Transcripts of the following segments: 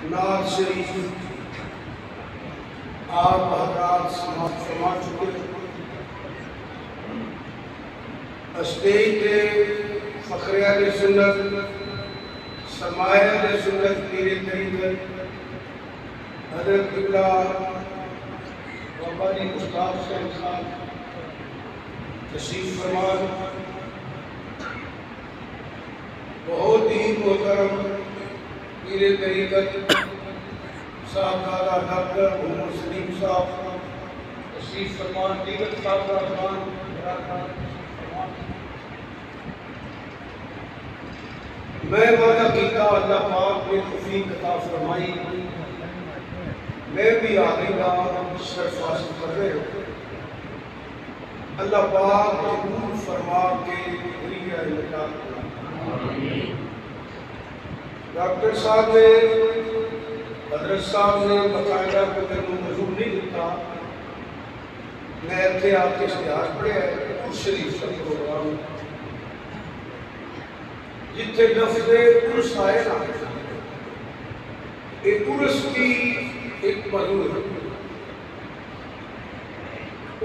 नाज शरीफ आप हजरात समाप्त फरमा चुके। स्टेज पे फखरे अहले सुन्नत सरमाया अहले सुन्नत पीरे तरीक़त हज़रत क़िबला बाबा जी उस्ताद साहब तशरीफ फरमान। बहुत ही मोहतरम पीरे तरीक़त साहबजादा डॉक्टर मोहम्मद सलीम साहब तशरीफ फरमान। दीगर साहब मैं वादा किया अल्लाह पाक ने तौफीक अता फरमाई, मैं भी आगे शर्फ हासिल कर रहे हो। अल्लाह पाक कबूल फरमा के डॉक्टर साहब ने हजरत साहब ने बकायदा को मैंने मजूर नहीं दिता। मैं इतने आपके इतिहास पढ़िया शरीफ का प्रोग्राम जिथे लफ्ज़े उर्स आए ना, एक उर्स की एक मजूर है।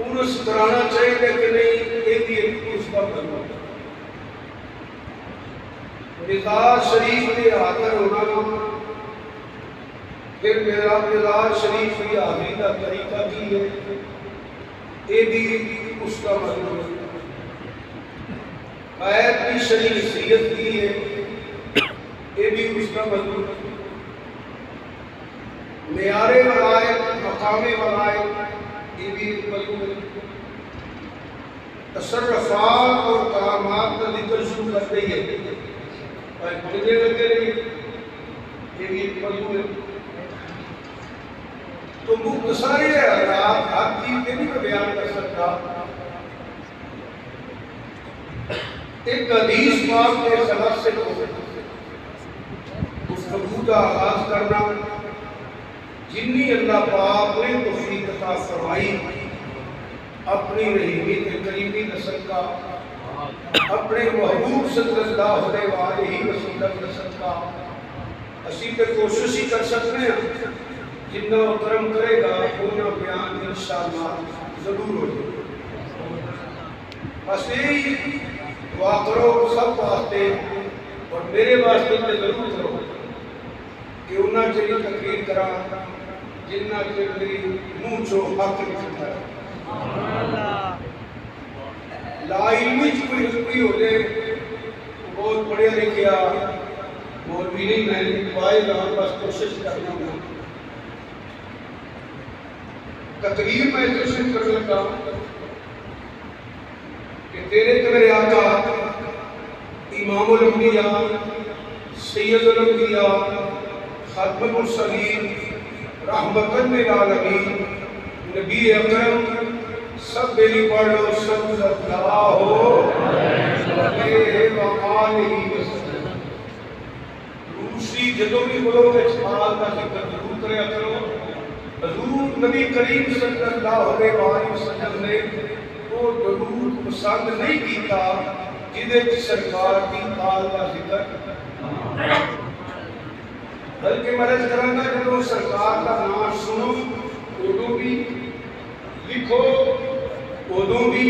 उर्स कराना चाहिए कि नहीं, एक उर्स का मजूर मिजाज शरीफ के आकर होना, फिर मेरा मिजाज शरीफ की हाजिरी का तरीका की है, ये भी उसका मजूर है। आयत की शरीयत की है, ये भी उसका मजूर है। मेयारे वलायत मकामे वलायत ये भी मजूर है। तसर्रुफात और करामात का जिक्र शुरू कर रही है और खुदे लगे रही, ये भी मजूर है। तो मुख्तसर हर चीज नहीं मैं बयान कर सकता। एक हदीस पाक के सबब से गुफ्तगू का आगाज करना, जिन्नी अल्लाह पाक ने तौफीक अता फरमाई अपनी रहीमी के करीमी नस्ल का, अपने महबूब सल्लल्लाहु अलैहि वसल्लम नस्ल का असी पे कोशिश ही कर सकते हैं। जितना करम करेगा उतना बयान इंशाअल्लाह जरूर हो जाएगा। बस यही दुआ करो सब वास्ते और मेरे वास्ते तो जरूर करो कि उन्हें चाहिए तकरीर करा जिन्ना के मेरी मुंह चो हक निकलता है। ला इल्मी कोई हो जाए बहुत पढ़िया लिखिया मौलवी नहीं, मैं पाएगा बस कोशिश करना। तकरीर में कोशिश कर लगा कि तेरे तो मेरे आका इमामुल अंबिया सैयदुल अंबिया खातमुल मुरसलीन रहमतुल लिल आलमीन नबी अकरम सब बेली पढ़ो सल्लल्लाहु अलैहि वसल्लम। दूसरी जदों भी बोलोगे सवाल का जिक्र जरूर करे करो। हजूर नबी करीम सल्लल्लाहु अलैहि वसल्लम ने वो दरूद पसंद नहीं किया जिदे सरकार की ताल का जिक्र, बल्कि मैं करांगा जब सरकार का नाम सुनो उदों भी लिखो, उदों भी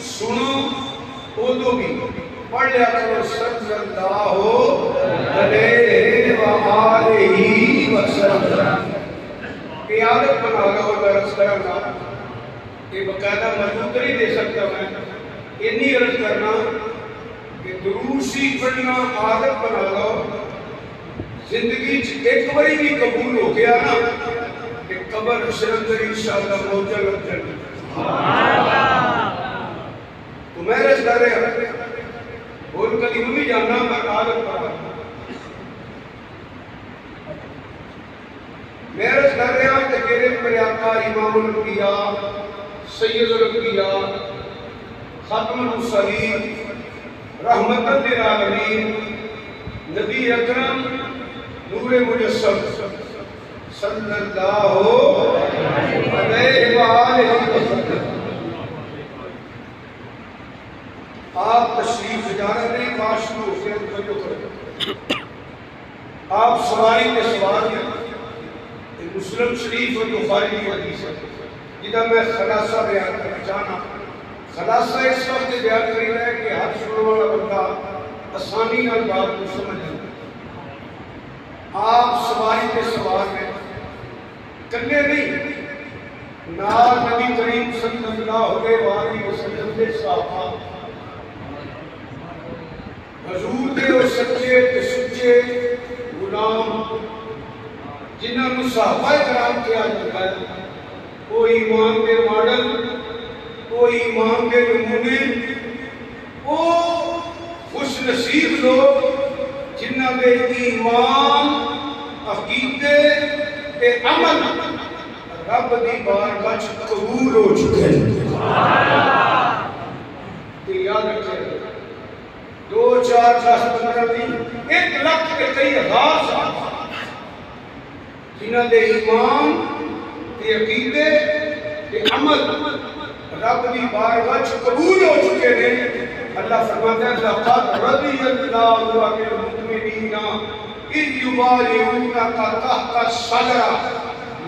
सुनो, उदों भी पढ़ लिया करो सल्लल्लाहु अलैहि वसल्लम की आदत बना लो। दर्ज करांगा ये बकायदा मजबूत नहीं दे सकता। मैं इन्नी अर्ज करना कि दुरूसी पढ़ना आदत बना लो। जिंदगी एक बारी भी कबूल हो गया ना कि कबर शरंदर इंशाअल्लाह मौजा लग जाए। तो मैं अर्ज कर रहा बोल कभी भी जानना मैं आदत बना। मैं अर्ज कर रहा कि मेरे आका इमामुल अंबिया सैयदुल अंबिया खातमुल मुरसलीन रहमतुल लिल आलमीन नबी अकरम नूरे मुजस्सम सल्लल्लाहु अलैहि वसल्लम आप तशरीफ इजाजत नहीं बात शुरू हो गया। आप सवारी के सवार में मुस्लिम शरीफ और बुखारी की हदीस है जिदा मैं खलासा बयान करना चाहना। खलासा इस वक्त बयान करेगा है कि हर सुनने वाला बंदा आसानी नाल बात को समझ लेगा। आप सवारी के सवार में कन्ने नहीं ना नबी करीम सल्लल्लाहु अलैहि वसल्लम के सहाबा हजूर के और सच्चे ते सुच्चे गुलाम जिन्होंने सहाबा कराम किया जाता है वो ईमान के मॉडल, वो ईमान के नमूने, वो खुश नसीब लोग जिन्हों के ईमान अकीदे ते अमल रब की बारगाह च कबूल हो चुके हैं। याद रखिए 2 4 10 15 दिन 1 लाख के कई हजार साहब जिन्हों के ईमान के अकीदे के अमल रब की बारगाह च कबूल हो चुके हैं। अल्लाह फरमाता है लक़द रज़ियल्लाहु अनिल मुमिनीना इज़ युबायिऊनका तहता शजरा।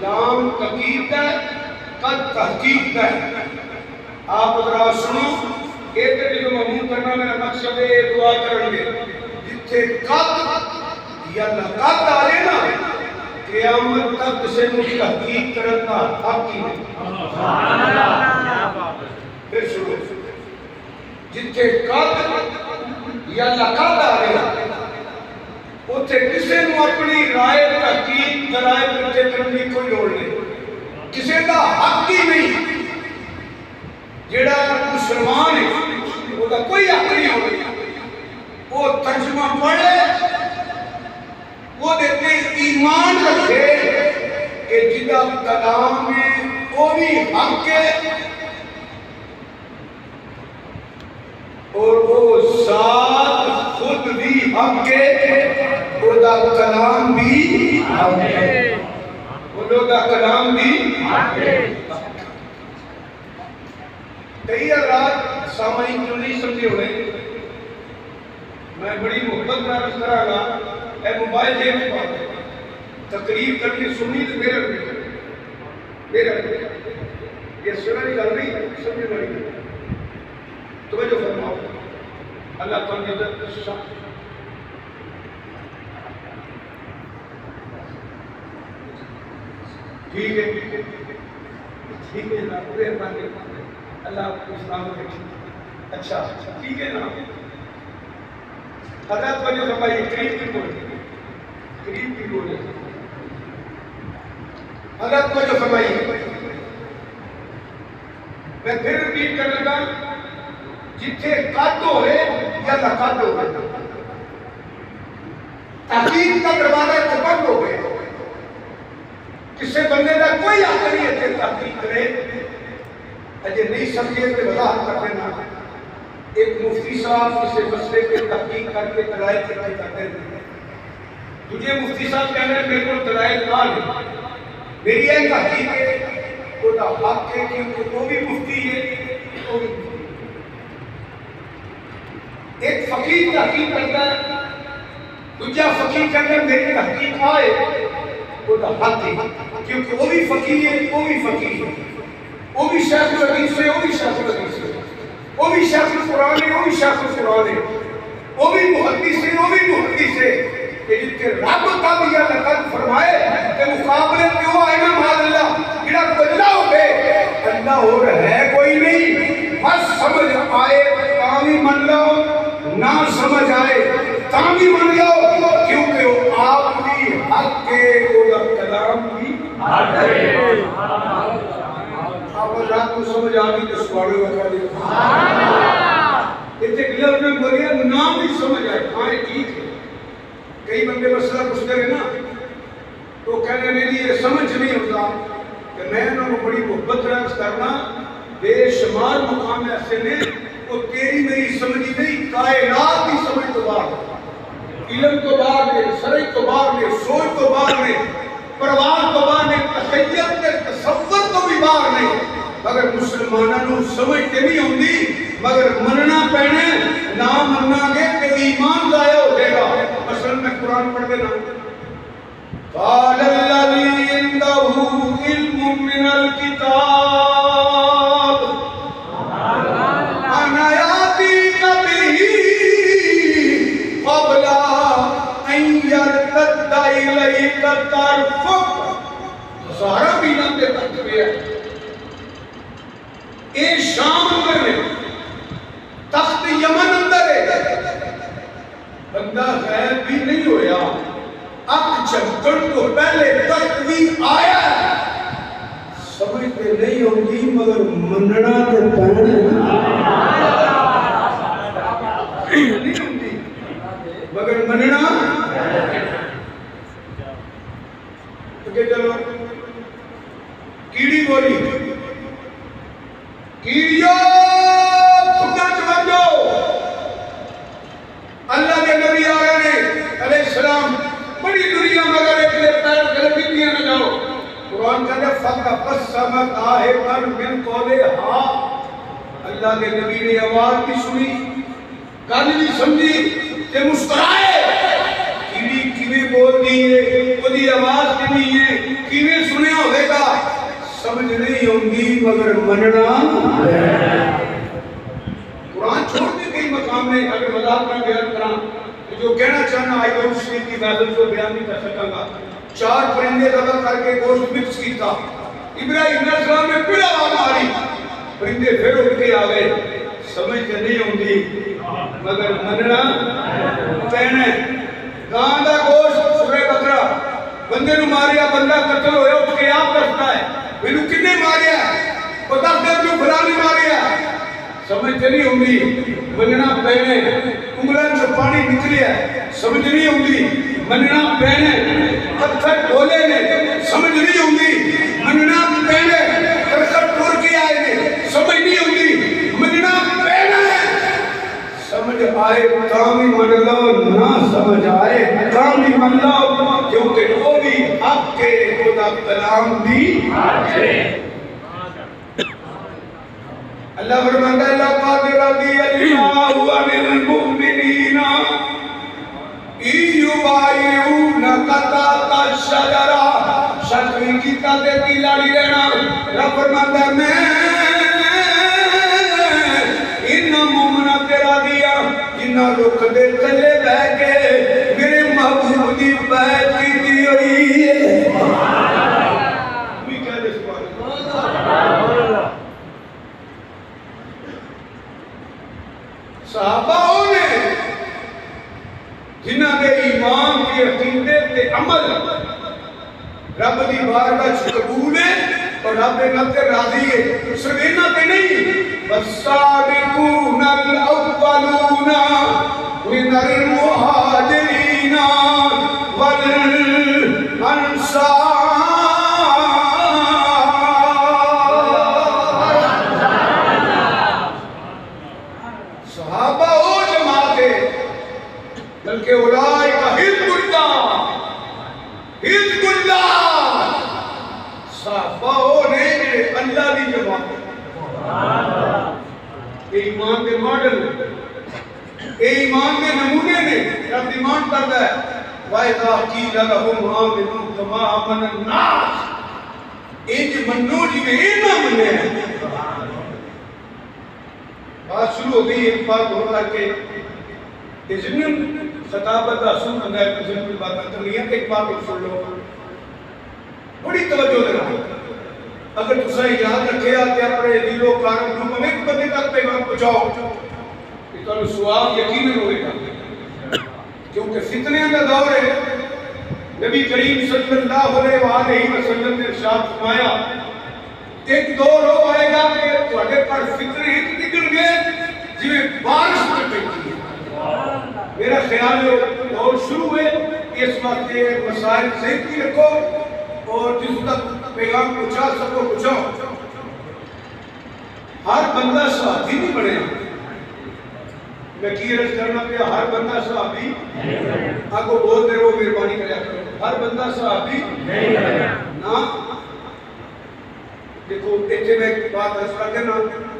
लाम तकीद है, कद तहकीक है। आप जरा सुनो, ये तो जो महमूद करना मेरा मकसद है दुआ करेंगे जिथे कद या लक़द आ रहे ना क़यामत तक से तहकीक करना हक ही नहीं। फिर सुनो, जिथे कद या लक़द आ रहे उथे किसी को अपनी राय तहकीक कराए पिछे करने की कोई लोड़ नहीं, किसी का हक ही नहीं। जेड़ा मुसलमान है उसका कोई हक नहीं होगा। वो तर्जुमा पढ़े, वो देते ईमान रखे कि जिदा कलाम में वो भी हक है और वो साथ खुद भी हक है, उसका कलाम भी हक है, उसका कलाम भी हक है। कई रात सामाजिक जो नहीं समझे हुए मैं बड़ी मोहब्बत नाल करांगा ए मोबाइल जेब में पा तकरीर करके सुनी तो मेरा ये सुना की गल नहीं समझ वाली तो जो फरमाओ अल्लाह को इज्जत ठीक है ना पूरे अल्लाह आपको सलामत रखे। अच्छा ठीक है ना हजरत को जो फरमाइए करीब की बोले हजरत को जो फरमाइए मैं फिर रिपीट कर लगा जिथे कद होए या लक़द होए तहकीक का दरवाजा बंद हो गया। किसी बंदे का कोई हक नहीं है तहकीक करे। अजे नहीं समझे तो वजाहत कर देना। एक मुफ्ती साहब किसी मसले पे तहकीक करके दलाइल इकट्ठे करते हैं। तुझे मुफ्ती साहब कह रहे हैं मेरे को दलाइल ना ले, मेरी एक तहकीक है उसका हक है क्योंकि वो भी मुफ्ती है। एक फकीर तहकीक करता है, दूसरा फकीर कहता है मेरी तहकीक आए उसका हक है क्योंकि वो भी फकीर है, वो भी फकीर है, वो भी शेखुल हदीस है, वो भी शेखुल हदीस है, वो भी शेखुल कुरान है, वो भी शेखुल कुरान है, वो भी मुहद्दिस है, वो भी मुहद्दिस है। कि जिथे रब तब या लक़द फरमाए के मुकाबले में वो आए ना माशाअल्लाह जेड़ा अल्लाह हो गए अल्लाह और है कोई नहीं। बस समझ आए तामी मान लो, ना समझ आए तामी मान लो क्योंकि वो आप भी हक के वो कलाम भी हक है। आप रात को समझ आ गई तो सुभान अल्लाह इतने क्लियर में बोलिए ना भी समझ आए हाँ ठीक है। कई बंदे मसला पूछते हैं ना तो कहने मेरी ये समझ नहीं होता कि मैं उन्होंने बड़ी मोहब्बत रख करना बेशुमार मुकाम ऐसे ने वो तेरी मेरी समझी नहीं कायनात की समझ तो बाहर इल्म तो बाहर ने शरीयत तो बाहर ने सोच तो बाहर ने परवाह तो बाहर ने तखय्युल ते तसव्वुर तो भी बाहर ने मगर मुसलमानों समझ ते नहीं आती मगर मनना पैना ना मनागे तो ईमान जाया हो जाएगा। मसलन मैं कुरान पढ़ देना सारा बीना के तक पे ये शाम अंदर ने तख्त यमन अंदर है बंदा गैर भी नहीं होया अक झपकन तो पहले तख्त भी आया समझते नहीं होगी मगर मनना तो पैना नहीं होगी मगर मनना तो चलो कीड़ी बोली कीड़ियों खुदा समझो अल्लाह के नबी आ रहे हैं अलैहिस्सलाम बड़ी दुनिया मगर एक पैर गलती किया ना जाओ कुरान कहता है फक़समत आहिबन मिन कौले हा अल्लाह के नबी ने आवाज भी सुनी गल भी समझी ते मुस्कुराए कीड़ी किवें बोलदी है ओदी आवाज कितनी है किवें सुनिया होगा समझ नहीं होगी मगर मनना कुरान छोड़ के कई मकाम में अगर मजाक में बयान करा तो जो कहना चाहना आई और उसकी महफिल को बयान नहीं कर सकांगा चार परिंदे दबा करके गोश्त मिक्स किया इब्राहिम अलैहिस्सलाम ने फिर आवाज मारी परिंदे फिर उड़ के आ गए समझ नहीं होगी मगर मनना कहना गां का गोश्त सूरे बकरा बंदे नु मारिया बंदा कत्ल होया उठ के आप दसदा है मैनू किन्ने मारिया वो दस दे क्यों फलाने मारिया समझ नहीं होगी मनना पैने उंगलां से पानी निकलिया समझ नहीं होगी मनना पैने पत्थर बोले ने समझ नहीं होगी मनना पैने करकट टूट के आए ने समझ नहीं होगी मनना पैने समझ आए तामी मन लो ना समझ आए तामी मन लो क्योंकि वो भी हक के खुदा कलाम भी अल्लाह फरमाता है लक़द रज़ियल्लाहु अनिल मुमिनीना युबायिऊनका तहता शजरा शजरी की ताते तिलाड़ी रहना रब फरमाता है मैं इन मोमना तेरा दिया जिन्ना रुख दे थले बह के मेरे महबूब दी बैत कीती हुई है भी कह दे सुभान अल्लाह सहाबाओं ने जिन्हां दे ईमान के अकीदे ते अमल रब दी बारगाह च कबूल है और रब दे नाल ते राजी है सिर्फ इन्हां ते नहीं वसाबिकूनल अव्वलूना मिनल मुहाजिरीना वल अंसार सहाबा ओ जमात है बल्कि उलाइका हिज़्बुल्लाह सहाबा ओ ने अल्लाह दी जमात ये ईमान के मॉडल ये ईमान के नमूने ने रब ईमान करता है वाइदा कील लहुम आमिनू कमा आमन अन्नास इंज मन्नो जिवें इन्हां मन्ने बात शुरू हो गई एक बात हो करके इज़्न खताबत का सुन अंदर किसी की बात करनी है एक बात सुन लो बड़ी तवज्जो देना अगर तुसा याद रखे आते अपने दिलो कान रूप में एक बंदे तक पैगाम पहुंचाओ कि तुहानू सवाब यकीनन होएगा क्योंकि फितने का दौर है नबी करीम सल्लल्लाहु अलैहि वसल्लम ने इरशाद फरमाया एक दौर हो आएगा कि ਤੁਹਾਡੇ पर फितने एक निकल गए जिवें बारिश में पैती है मेरा ख्याल है दौर शुरू है इस वास्ते मसाइल सही की रखो और जिस तक पैगाम पहुंचा सको पहुंचाओ हर बंदा सहाबी नहीं बने मैं की अर्ज करना पे हर बंदा सहाबी आपको बोलते रहो मेहरबानी करो हर बंदा सहाबी ना देखो इतने में एक बात अर्ज कर देना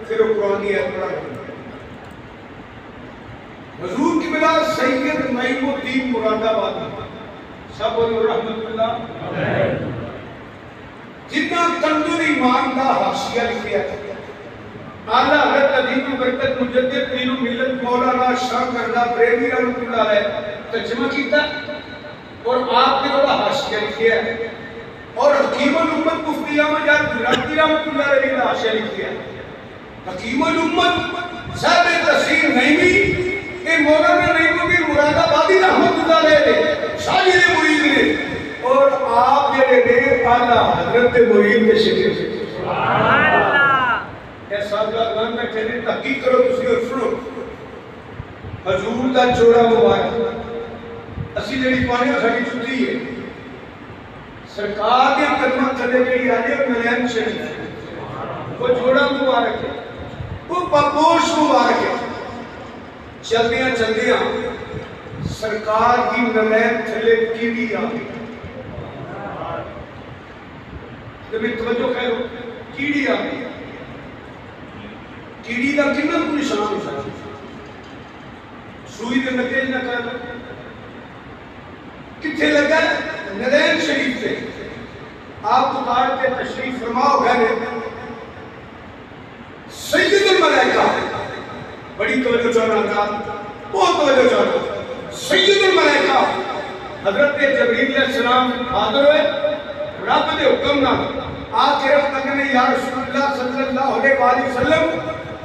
फिर वो कुरान की आयत पढ़ा हुजूर की बिला सैयद नईमुद्दीन मुरादाबादी सब रहमतुल्लाह जितना तंदुर ईमान का हाशिया लिखा आला हज़रत अजीम बरकत मुजद्दिद दीन मिल्लत मौलाना शाह करदा बरेली रहमतुल्लाह अलैह तर्जुमा कीता और आपने बड़ा हाशिया लिखा है और हकीमुल उम्मत मुफ्ती अहमद यार गुजराती रहमतुल्लाह अलैहि ने हाशिया लिखा है। हकीमुल उम्मत साहब तफसीर नईमी ये मौलाना नईमी की मुरादाबादी रहमतुल्लाह अलैहि शागिर्द मुरीद ने और आप जेडे ने आला हजरत के मुरीद के शिगिर्द सुभान अल्लाह ए सादा गन में चले तहकीक करो तुसी और सुनो हजूर दा जोड़ा मुबारक असी जेडी पाने साडी जुत्ती है सरकार के कदम चले गई आज नलैन शरीफ वो जोड़ा मुबारक है वो पापोश मुबारक है। चलदियां चलदियां सरकार की नलैन थले कीड़ी आ गई जब तवज्जो करो कीड़ी आ गई कीड़ी का कितना को निशान हो सकता सुई के लगे ना कर किथे लगा नलैन शरीफ से आप उतार के तशरीफ फरमाओ घर सैयदुल मलाइका बड़ी तवज्जो चाहना था बहुत तवज्जो चाहना सैयदुल मलाइका हजरत जबरील अलैहिस्सलाम हाजिर हुए रब के हुक्म ना आके रब ने या रसूलुल्लाह सल्लल्लाहु अलैहि वसल्लम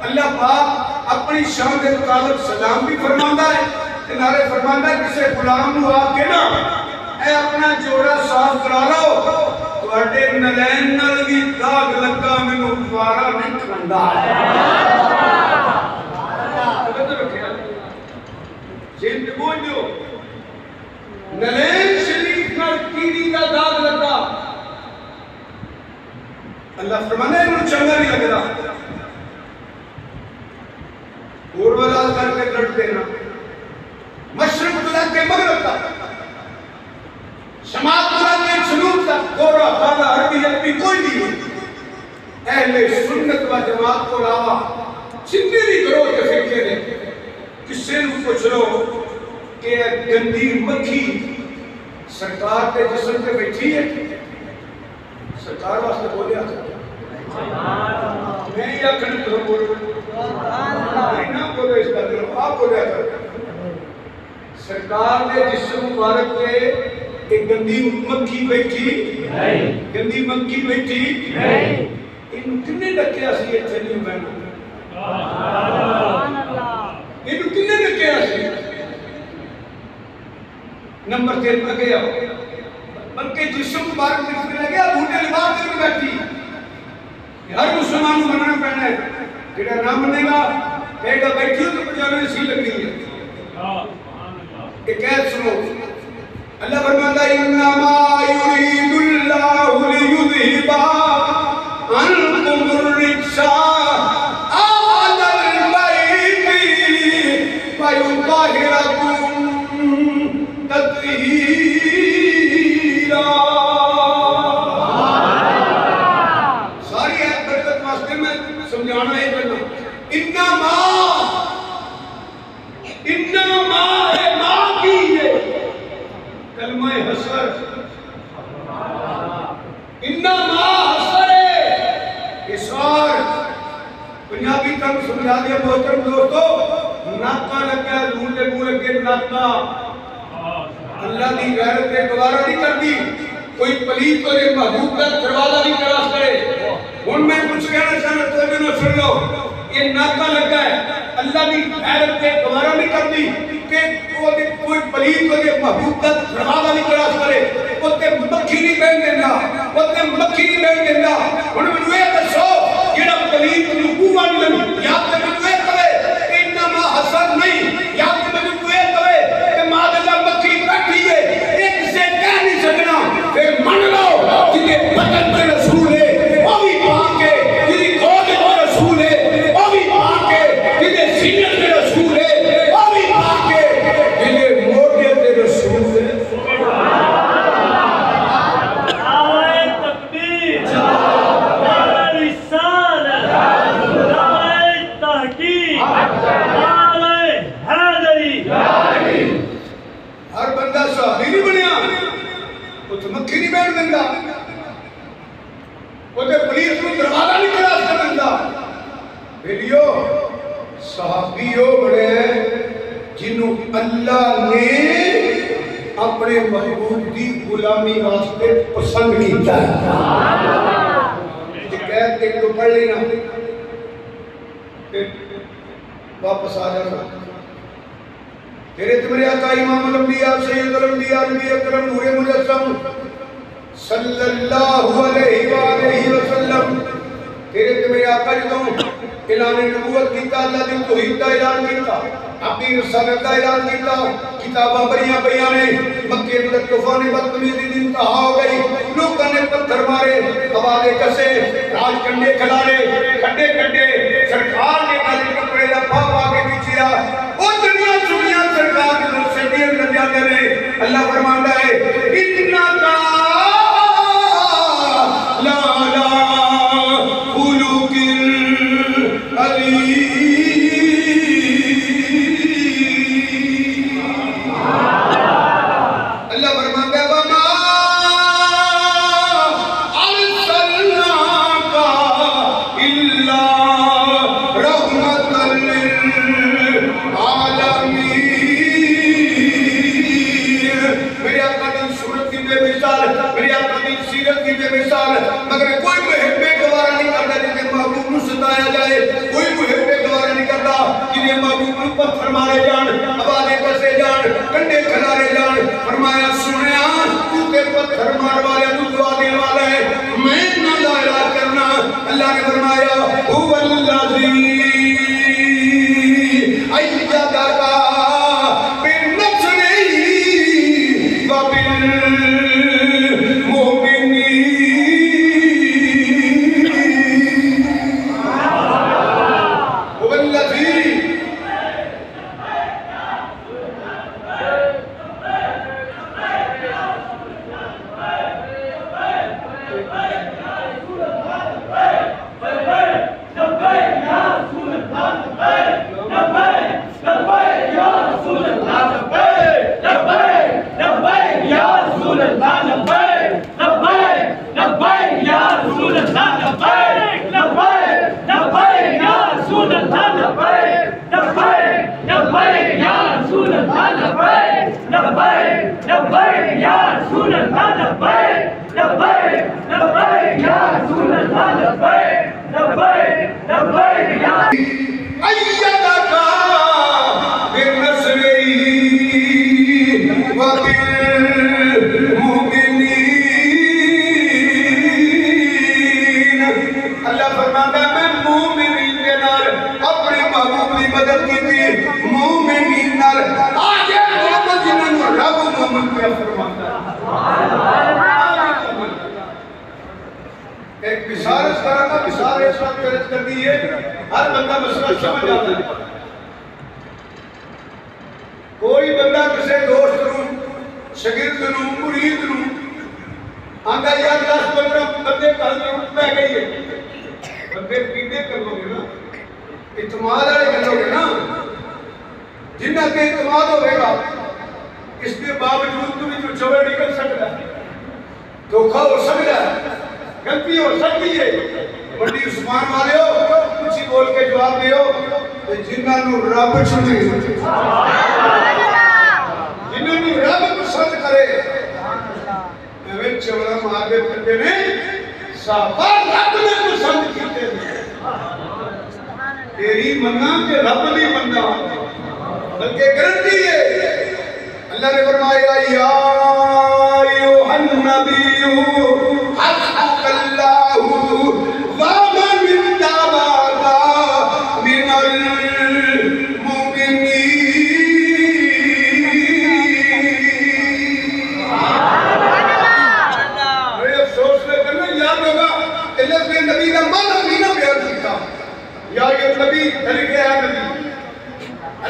अल्लाह पाक अपनी शान के मुताबिक सलाम भी फरमांदा है ते नारे फरमांदा है किसी गुलाम नु आके ना ए अपना जोड़ा साफ करा लो ਤੁਹਾਡੇ ਨਲੈਨ ਨਾਲ ਵੀ ਦਾਗ ਲੱਗਾ ਮੈਨੂੰ ਦੁਬਾਰਾ ਨਹੀਂ ਖੰਡਾ ਜਿੰਦ ਬੋਝੋ नलैन शरीफ ਨਾਲ कीड़ी का दाग लगा अल्लाह फरमाने इन्हें चंगा नहीं लगता और वाला करके लड़ देना मशरक तो के मगरब तक शमात के जुनूब तक गोरा काला अरबी कोई नहीं अहले सुन्नत व जमात को अलावा जितने भी ग्रोह के फिरके ने किसी को पूछ लो कि गंदी मक्खी सरकार के जिस्म पे बैठी है सरकार वास्ते बोलिया मैं या खंड करो बोल ना बोलो इस बात को आप बोलिया करो सरकार के जिस्म मुबारक पे एक गंदी मक्खी बैठी गंदी मक्खी बैठी इन किन्ने डके सी इत्थे नहीं बैठना सुभान अल्लाह इन किन्ने डके सी नंबर 3 पे गया बल्कि जिस्म मुबारक दिखने लगे बूटे लिबास में बैठी हर मुसलमान को मनाना पैना है जेड़ा ना मनेगा कहेगा बैठी हो तो पजामे सी लगनी है एक ऐसा सुनो अल्लाह फरमाता है इन्नमा युरीदुल्लाहु लियुज़हिबा अन्कुम अर्रिज्सा अहलल बैति व युताहिरकुम तत्हीरा सारी आयत बरकत वास्ते में समझाना है करना इन्नमा है मां की है कलमा हसर इन्ना मा हसर इसार पंजाबी तक समझा दिया मोहतरम दोस्तों नाका लगा लून के मुंह के नाका अल्लाह की गैरत पे गवारा नहीं करती कोई पलीत को महबूब का दरवाजा नहीं क्रॉस करे हुन मैं कुछ कहना चाहना तो ना सुन लो ये नाका लगा है अल्लाह की गैरत पे गवारा नहीं करती कि कोई पलीत को महबूब का दरवाजा नहीं क्रॉस करे उत्ते मक्खी नहीं बैठ देना उत्ते मक्खी नहीं बैठ देना हुन मैनू ये दसो जेड़ा पलीत नू बूहा नहीं लगी या ते मैनू ये कहे कि इन्नमा हसन नहीं या ते मैनू ये कहे कि मादला मक्खी बैठी है एक से कह नहीं सकना फिर मान लो जिते बदन पे रसूल है वो भी पाक है जिते गोद में रसूल है वो भी पाक है जिते सीने पे रसूल है वो भी पाक है जिते मोढे पे रसूल है मक्खी नहीं बैठ देंदा ओते पुलिस नु दरवाजा नहीं क्रॉस कर देंदा बेलियो सहाबीओ बड़े जिन्हों अल्लाह ने अपने महबूब की गुलामी वास्ते पसंद किया एक तो पढ़ लेना वापस आ जाना तेरे तुम्हारे आका इमाम अल-अंबिया सैयदुल अंबिया नबी अकरम नूरे मुजस्सम सल्लल्लाहु अलैहि वसल्लम तेरे तुम्हारे आका जो ऐलान नबूवत कीता अल्लाह दी तौहीद दा ऐलान कीता अपनी रिसालत का ऐलान किया किताबां बड़ियां पईयां ने मक्के में तूफान बदतमीजी दी इंतहा हो गई लोगों ने पत्थर मारे हवाले कसे राज कंडे खिलारे खड्डे खड्डे सरकार ने काले कपड़े दा पा के खींचिया ओ दुनिया सुनिया सरकार ने सदियों लग जाते ने अल्लाह फरमाता है इन्ना का ला ला खुलुकिल अली पत्थर मारे जान हवाले कसे जान कंडे खिलारे जान फरमाया सुनिया तू के पत्थर मार वाले तू दुआ देने वाला है मैं ना दायरा करना अल्लाह ने फरमाया हुवल्लज़ी अय्यदका बिन्नस्रिही व बिल हर बंदा मसला समझ आता है कोई बंदा किसी दोस्त नूं शागिर्द नूं मुरीद नूं आंदा यार 10-15 बंदे कल पै गई है बंदे पीते कर लोगे ना इत्माद वाले कर लोगे ना जिन्ना के इत्माद होगा इसके बावजूद भी जो चौबे निकल सकता है धोखा हो सकता है गलती हो सकती है बड़ी उस्मान वाले हो कुछ ही बोल के जवाब दियो ते जिन्हां रब चुने जिन्हां रब पसंद करे एवें चवड़ा मार के फिरदे ने साहबा रब ने पसंद कीते तेरी मन्ना के रब दी मन्ना बल्कि गारंटी है अल्लाह ने फरमाया या अय्युहन नबिय्यु हस्बकल्लाहु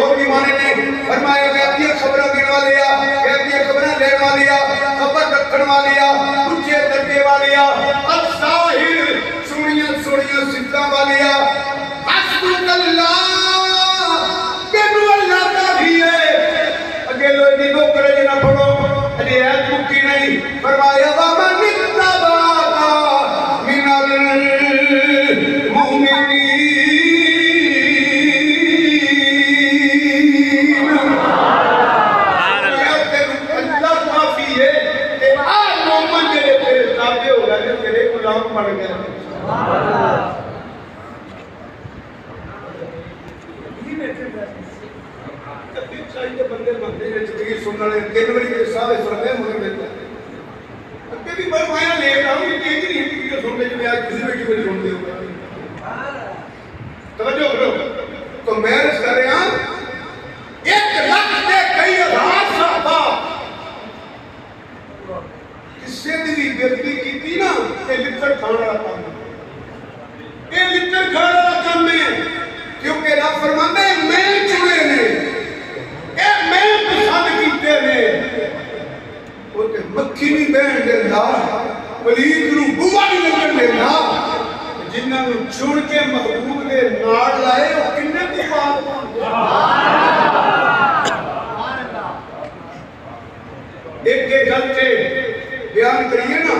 हो भी माने ने फरमाया गैब की खबर देने वाले या गैब की खबर लेने वाले या खबर रखने वाले या ऊंचे दर्जे वाले या अल-ज़ाहिर सुनिया सुनिया सिद्धा वाले या हस्बुकल्लाह केनु अल्लाह का भी है अगे लो दी दो करे ना पढ़ो अरे ऐत मुक्ति नहीं फरमाया वा मन इत्तबाका मिनल मुमिनीन इमाम बन गया। चाहिए बंदे बनते हैं जिंदगी सुनने वाले 3 बजे के सारे सुनते मगर देते अगे भी बड़ा मायना लेट आओ ये तेज नहीं है कि सुनते जो आज किसी भी की सुनते हो तवज्जो करो। तो मैं अर्ज कर रहा 1 लाख के कई हजार साहबा किसी भी बेइज्जती की ना ये लिट्टर खाने वाला काम है। ये लिट्टर खाने वाला काम है क्योंकि रब फरमाता है मैं चुने ने मैं पसंद कीते ने ओते मक्खी नहीं बहन देंदा पलीत नूं बुआ नहीं लगन देंदा जिन्हां नूं चुन के महबूब दे नाल लाए ओ किन्ने दी बात एक गल ते बयान करिए ना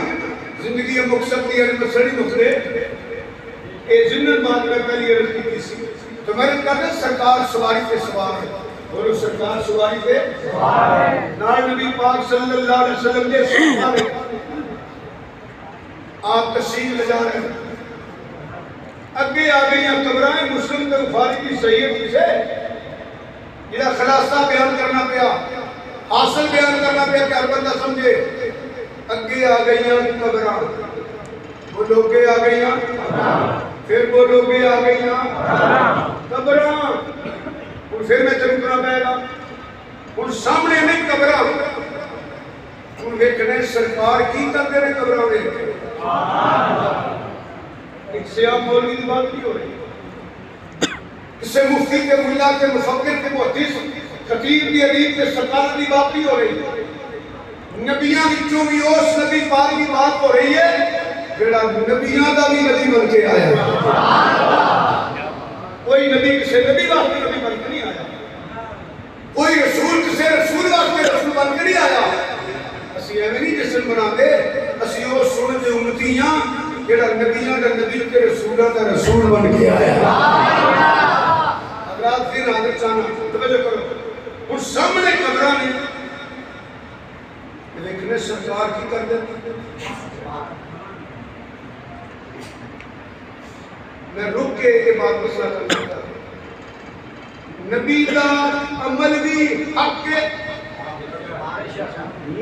जिंदगी मकसद की मसड़ी मुखरे ए जिन्नत बात मैं पहली अर्ज की थी तो मैंने कहा सरकार सवारी पे सवार है और सरकार सवारी पे नाल नबी पाक सल्लल्लाहु अलैहि वसल्लम के सहाबा आप तशरीफ ले जा रहे हैं अगे आ गई कब्रां मुस्लिम के बुखारी की सही से जिहड़ा खलासा बयान करना पिया हासिल बयान करना पिया कि हर बंदा समझे अगे आ गई कब्रां वो लोग आ गई फिर वो लोग आ गई कब्रां और फिर मैं चलना पैगा और सामने नहीं कब्रां और वेखने सरकार की करते ने कब्रां वेख एक सियाम मौलवी की बात नहीं हो रही किसी मुफ्ती के मुल्ला के मुफक्किर के मुहद्दिस खतीब की अदीब के सरकार की बात नहीं हो रही नबियां विचों भी उस नबी पाक की बात हो रही है जेड़ा नबियां दा भी नबी बन के आया कोई नबी किसी नबी वास्ते नबी बन के नहीं आया कोई रसूल किसी रसूल वास्ते रसूल बन के नहीं आया असि एवें नहीं जश्न मनाते असि वो सुन दे उम्मतियां जेड़ा नबियां दा नबी ते रसूलां दा रसूल बन के आया हजरत फिर हाजिर चाहना तवज्जो करो हुन सामने कब्रां ने देखने सरकार की कर देती मैं रुक के ये बात मसला करना नबी का अमल भी हक है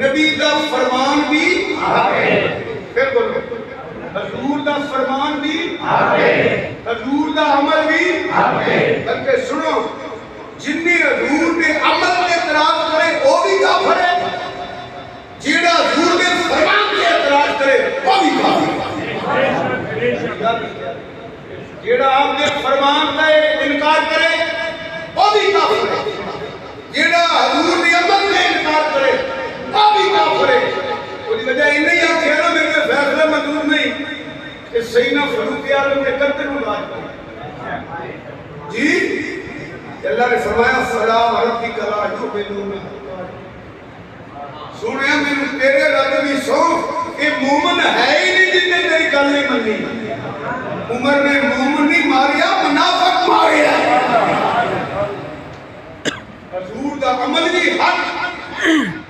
नबी का फरमान भी फिर बोलो हजूर का फरमान भी हजूर का अमल भी करके सुनो जिन्नी हजूर के अमल के इतराज करे वो भी काफिर है जेड़ा हजूर के फरमान के इतराज करे वो भी काफिर है जेड़ा आपके फरमान का इनकार करे वो भी काफिर है जेड़ा हजूर के अमल का इनकार करे वो भी काफिर है उसकी वजह इन्हीं आखिया ना मेरे फैसला मंजूर नहीं कि सही ना फरूक आलम ने करते को बात जी अल्लाह ने फरमाया फला रब्बी कला जो बेलूना सुने मैंने तेरे रब की सौ ये मोमन है ही नहीं जिन्ने तेरी गल नहीं मनी उमर ने मोमन नहीं मारिया मुनाफिक मारिया हजूर का अमल भी हक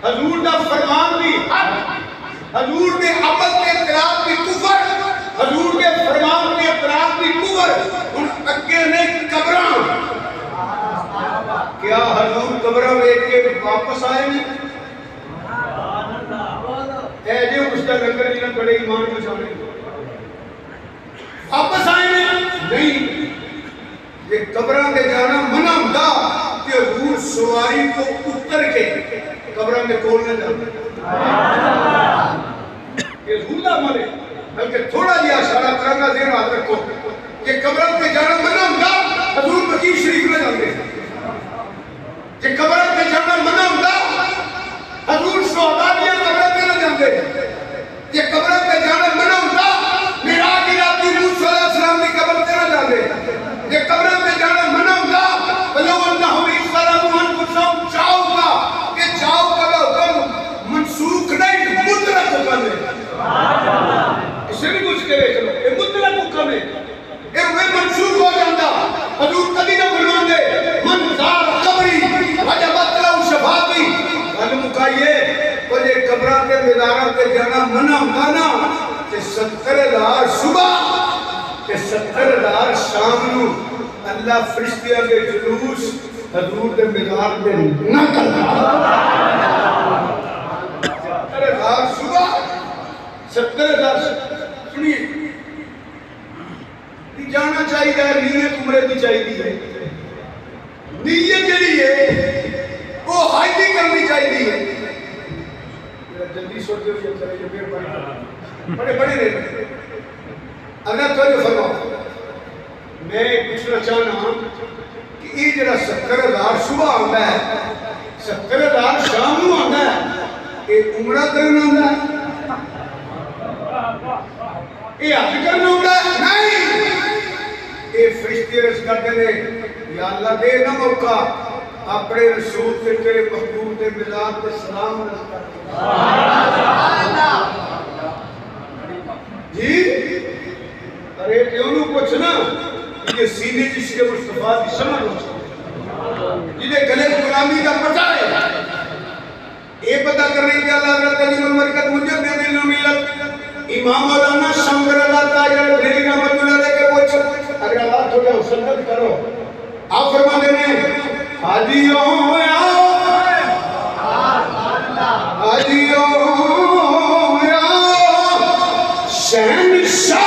हजूर का फरमान भी हक हजूर के अमल के खिलाफ भी कुफर हजूर के फरमान के खिलाफ भी कुफर उन अगे ने कब्रां क्या हजूर कब्रां देख के वापस आए नहीं है जो उसका लंगर जिन्हें बड़े ईमान बचाने वापस आए नहीं ये कब्रां के जाना मना होता कि हजूर सवारी को उतर के कब्रां के कोल न जाते ये झूला मरे बल्कि थोड़ा जिहा इशारा करांगा ज़हन याद रखो कि कब्रां पे जाना मना होता हजूर बकी शरीफ न जाते कि कब्रां पे जाना मना होता हजूर सुहदा दी कब्रां पे न जाते कि कब्रां पे जाना मना होता मिराज राती मूसा अलैहिस्सलाम की कब्र पे न जाते कि कब्रां पे जाना मना होता बलो अल्लाह इस्सलाम मन कुसम चाहूगा कि चाहो का हुक्म मनसूख नहीं मुतलक हुक्म है सुभान अल्लाह इसे भी कुछ कहे चलो ये मुतलक हुक्म है ये वे मनसूख हो जाता हजूर कभी ना फरमाते मन जार कब्री वजबत लहु शफाती गल मुकाइए और ये कब्रां के दीदारां पे जाना मना होता ना 70,000 सुबह 70,000 शाम नू अल्लाह फरिश्तियां के जुलूस हजूर दे मीज़ान पे ना करता। 70,000 सुबह 70,000 सुनिए जाना चाहिए। नीयत उम्रे की चाहिए, नीयत जी है वो हज की करनी चाहिए। जल्दी सोचते हो बड़े बड़े अगर तो फरमाओ मैं पूछना चाहना कि ये जरा 70,000 सुबह आता है 70,000 शाम को आता है ये उमरा करना आता है ये हज करना होता है नहीं ये फरिश्ते रस करते हैं या अल्लाह दे ना मौका अपने रसूल से तेरे महबूब के मिलाद पे सलाम रस करते जी। अरे क्यों नू पूछना ये सीने जिसके मुस्तफा की समझ हो जिन्हें गले गुलामी का पता है ये पता करने के अल्लाह रब्बुल अलीम बरकत मुझे दे दिल मिलत इमाम मौलाना शंकर अल्लाह ताला ढेरी रहमतुल्लाह अलैह के पूछ अगर आप थोड़ा सुन्नत करो आप फरमाते हैं हाजियों आओ हाजियों आओ शहंशाह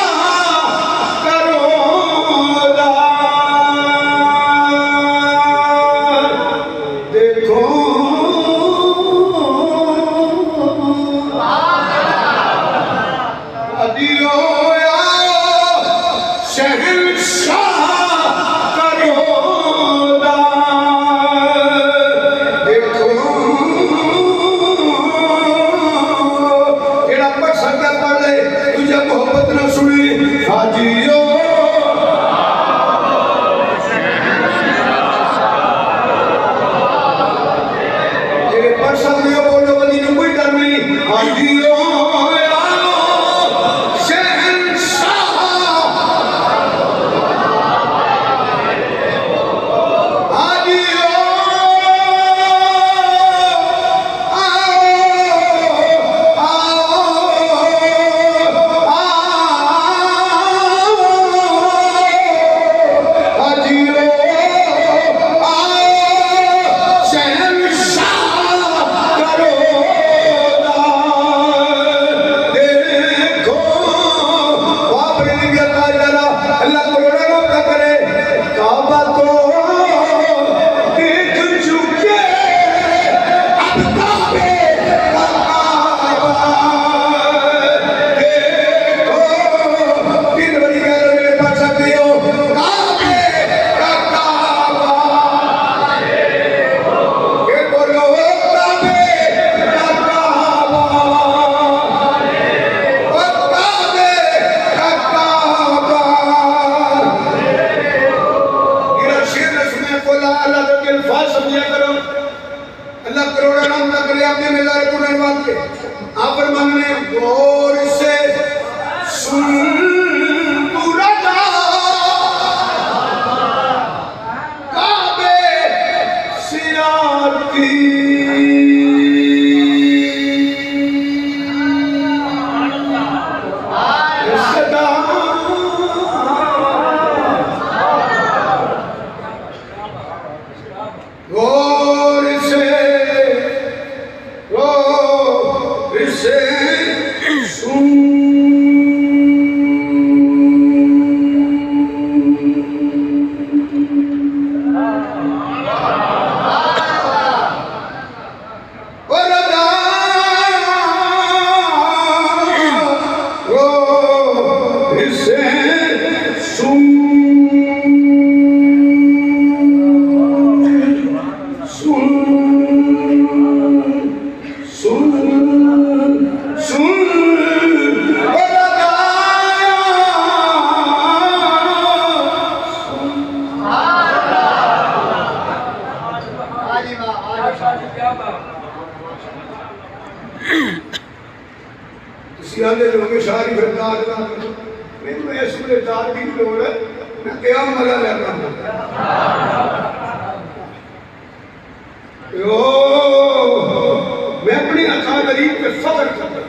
मैं अपनी अखा गरीब पे फख्र करता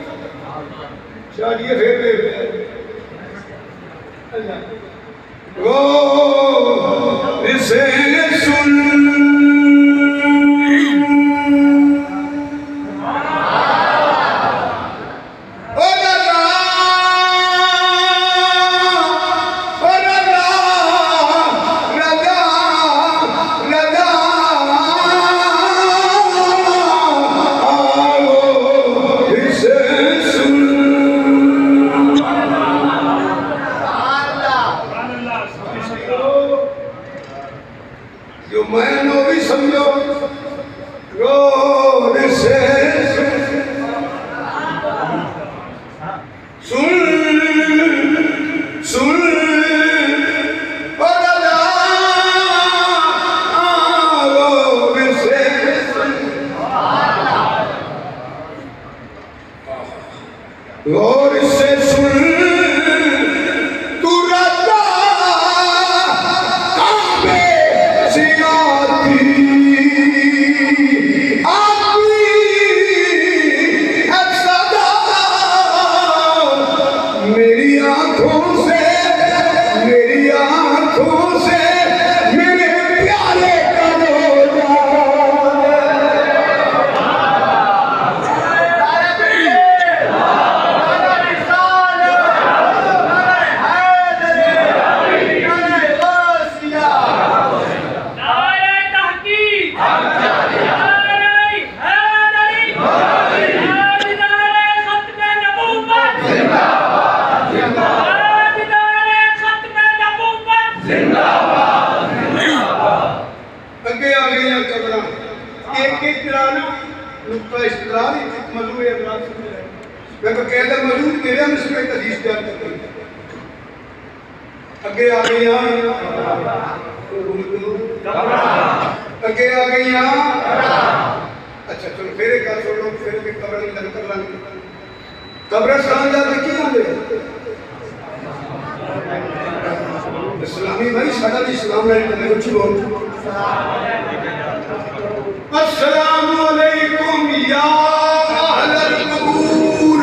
चाहिए फिर ओ इसे सुन और इससे सुन तू राजा काबे से आती सदा मेरी आंखों से मेरे प्यारे का अगे आ गई अच्छा चलो फिर एक गल सुन लो फिर भी कब्र की गल कर लांगे कब्रिस्तान जाके की होंगे इस्लामी भाई साडा भी इस्लाम नाल करने कुछ बोल अस्सलाम वालेकुम या अहल कबूर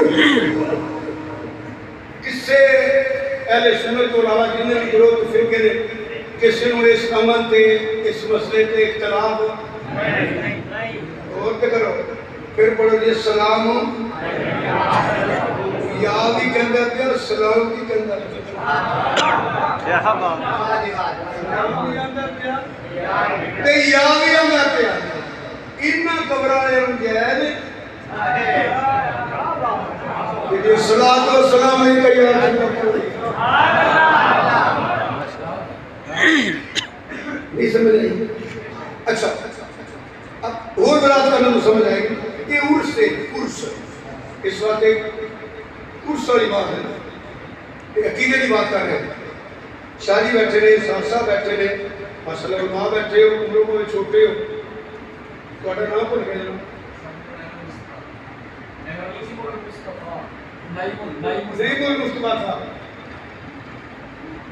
किससे अहले सुन्नत को अलावा जिन्हें भी करो तो फिर कह किसी ने इस अमल पे इस मसले पे इख्तिलाफ और क्या करो फिर पढ़ो जी सलाम या भी कहंदा ते सलाम की कहंदा क्या बात ते या भी आंदा पे इन्ना कब्रां वाले नु जायज ये सलात व सलाम है कहिया नहीं समझ आई अच्छा अब और बात करना तो समझ आएगी कि उर्स से कुर्स इस वक्त एक कुर्स वाली बात है अकीदे की बात कर रहे हैं शादी बैठे ने सासा बैठे ने मसला मां बैठे हो उम्र में छोटे हो ਤੁਹਾਡਾ ਨਾਮ ਭੁੱਲ ਗਿਆ ਜਨਾਬ नहीं बोल मुस्तफा साहब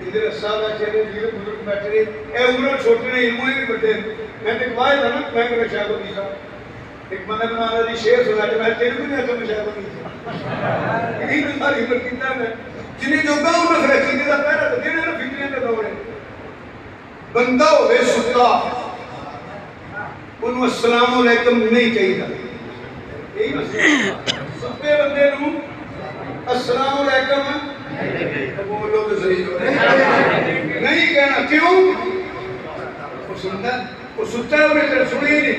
इधर साहब बैठे ने वीर बुजुर्ग बैठे ने ए उम्र छोटे ने इल्म भी बड़े मैं तो वायदा ना मैं कर शायद नहीं था एक मदद मारा दी शेर सुना के मैं तेरे को नहीं तो शायद नहीं था यही तो सारी उम्र कितना मैं जिन्हें जोगा उम्र से रखी था पहला तो देने ना फिक्रियां का दौड़ है बंदा होवे सुता उन्हें अस्सलाम वालेकुम नहीं चाहिए यही मसला सुते बंदे नु अस्सलाम वालेकुम बोलो तो सही नहीं कहना क्यों वो सुनता वो सुता है और सुने नहीं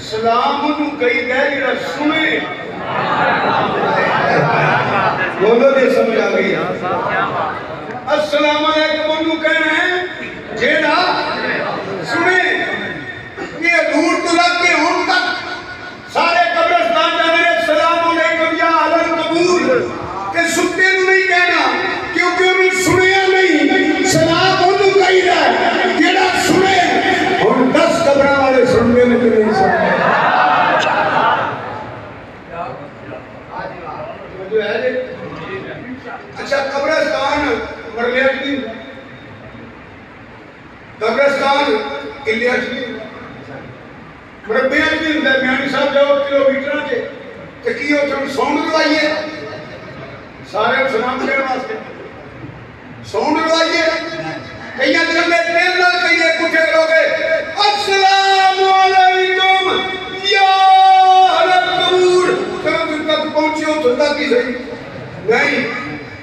सलाम नु कई दे जेड़ा सुने बोलो दे समझ आ गई अस्सलाम वालेकुम नु कहना है जेड़ा सुने ये दूर तो लग के हुन तक सारे कब्रिस्तान जाने सलाम अलैकुम या अहल कबूर के सुते नु नहीं कहना क्योंकि उन्हें सुनिया नहीं सलाम उन्हें कही है जेड़ा सुने हुन 10 कब्रां वाले सुनने में नहीं सुनते जो है अच्छा कब्रिस्तान मरलिया की कब्रिस्तान इलिया की मरबिया भी होंगे म्यानी साहब जाओ किलोमीटर से की उत्थे सौंग दवाई है सारे सलाम करने वास्ते साउंड लवाइए कई चले तेल ना कहिए कुठे लोगे अस्सलाम वालेकुम या अहल कबूर तक पहुंचे तो तक ही सही नहीं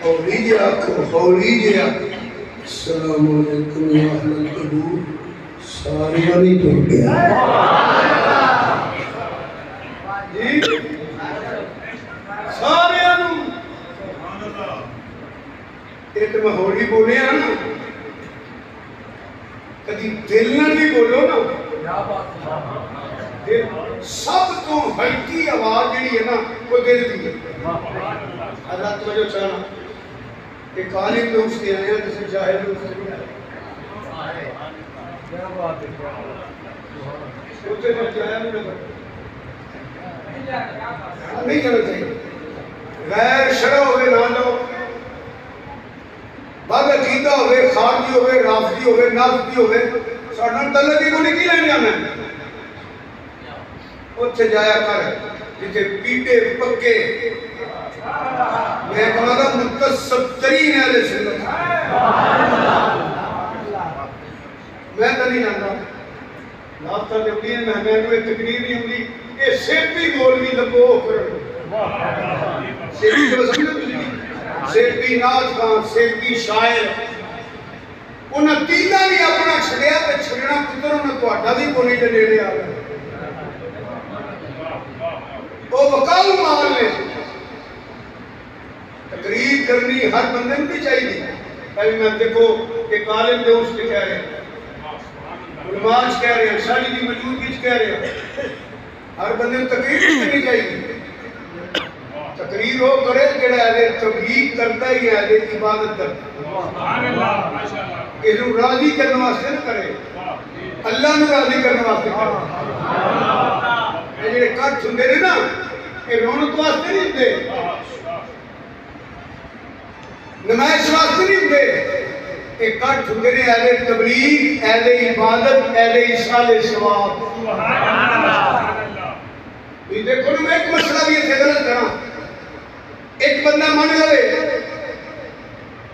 और लीजिए आपको और लीजिए अस्सलाम वालेकुम या अहल कबूर सारे वाली तो गया जी सारे एक मैं होली बोले ना कभी दिल ना भी बोलो ना सब तो हल्की आवाज जी है ना वो दिल की है अल्लाह तुझे चाहना कि काली में उसके आए हैं जिसे जाहिर में उसके नहीं आए क्या बात है उससे जब जाया नहीं करना चाहिए गैर शरा हुए ना लो बाबा अकीदा होवे खारजी होवे राफजी होवे नाफजी होवे साडा तलक ही कोई की लेने जाना उत्थे जाया कर जिथे पीटे पक्के मैं कहूंगा मुतसब तरीन अहले सुन्नत मैं तो नहीं जानता नाफ्ता जबड़ी है मैं कोई तकरीर नहीं होंगी ये सेठी मौलवी लबो सेठी को समझो तुसी सेठी नाथ खान सेठी शायर उन्हें तीना भी अपना छड़िया ते छड़ना पुत्र उन्हें ਤੁਹਾਡਾ भी कोने के नेड़े आ गया वो वकाऊ माल ने तकरीर करनी हर बंदे को भी चाहिए भाई मैं देखो एक आलिम दोस्त कह रहे हैं उलमाज कह रहे हैं शादी की मौजूदगी कह रहे हैं हर बंदे को तकरीर करनी चाहिए तकरीर हो करे जेड़ा है तबलीग करता ही है इबादत करता सुभान अल्लाह माशाअल्लाह इनु राजी करने वास्ते न करे अल्लाह नु राजी करने वास्ते करे सुभान अल्लाह ये जेड़े कट हुंदे ने ना ये रौनक वास्ते नहीं हुंदे नमाइश वास्ते नहीं हुंदे ये कट हुंदे ने अहले तबलीग अहले इबादत अहले इशाले सवाब सुभान अल्लाह ये देखो ना मैं एक मसला भी इथे गलत करा एक बंदा मान लवे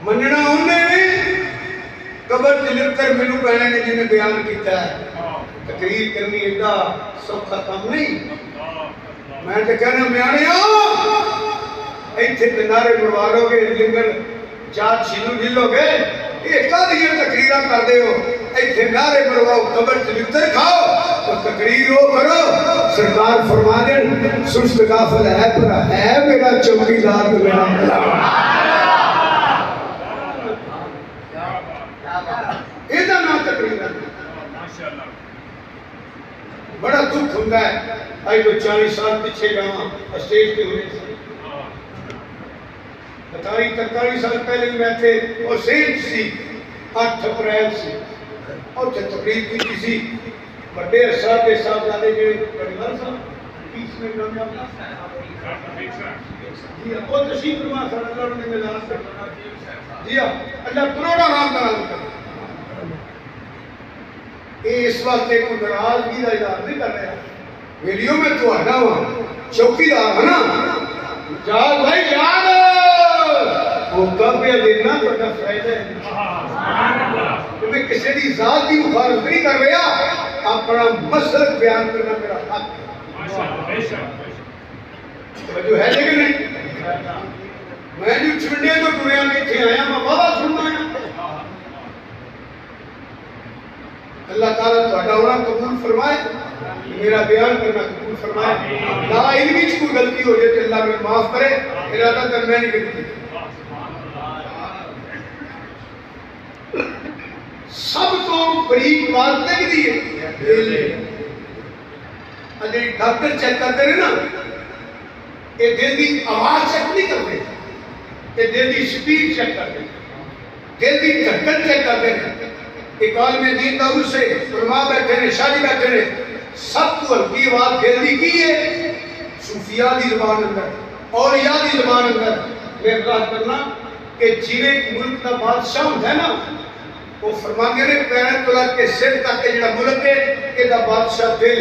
मनना उन्हें कबर च लिखकर मैनू कहने ने जिन्हें बयान किया है तकरीर करनी एडा सौखा काम नहीं मैं तो कहना म्याने इत्थे ते नारे मरवारोगे लिंगन जात छिनू ढिलोगे ये कादियां तकरीरां करदे हो इत्थे नारे मरवाओ कबर च लिखकर खाओ तो तकरीर हो करो सरकार फरमा देन सुस्त गाफिल है पर है मेरा चौकीदार तो मेरा इधर ना तकरीर माशाअल्लाह बड़ा दुख होता है आई तो 40 साल पीछे जावा स्टेज पे होने से 43 साल पहले मैं थे और सेठ सी 8 अप्रैल से और तकरीर की किसी बड़े साहब के साथ जाने के परिवार साहब 20 मिनट में अपना जी वो तशरीफ फरमा सल्लल्लाहु अलैहि वसल्लम जी अल्लाह करोड़ा नाम का इस वास्ते को नाराजगी का इजहार नहीं कर रहा वीडियो में तो आना हुआ चौकीदार है ना जाग भाई जाग वो कब ये देना बड़ा फायदा है तुम्हें किसी की जात की मुखालफत नहीं कर रहा अपना मसलक बयान करना मेरा हक है जो है लेकिन नहीं मैं जो छुड़ने तो टुरिया में इतने आया मैं बाबा सुनना है अल्लाह ताला ਤੁਹਾਡਾ होना कबूल फरमाए मेरा बयान करना कबूल फरमाए ना इल्मी में कोई गलती हो जाए तो अल्लाह मेरे माफ करे इरादा कर मैं नहीं करती सब तो बरीक बात नहीं दी है अगर डॉक्टर चेक करते हैं ना ये दिल की आवाज चेक नहीं करते ये दिल की स्पीड चेक करते दिल की धड़कन चेक करते हैं एक आलिम दीन दाऊद से फरमा बैठे ने शादी बैठे ने सब तो हल्की आवाज दिल की की है सूफिया की ज़बान अंदर और या की ज़बान अंदर मैं इतराज करना कि जिवे मुल्क का बादशाह होता है ना वो फरमाते ने पैर तो लग के सिर तक के जेड़ा मुल्क है एदा बादशाह दिल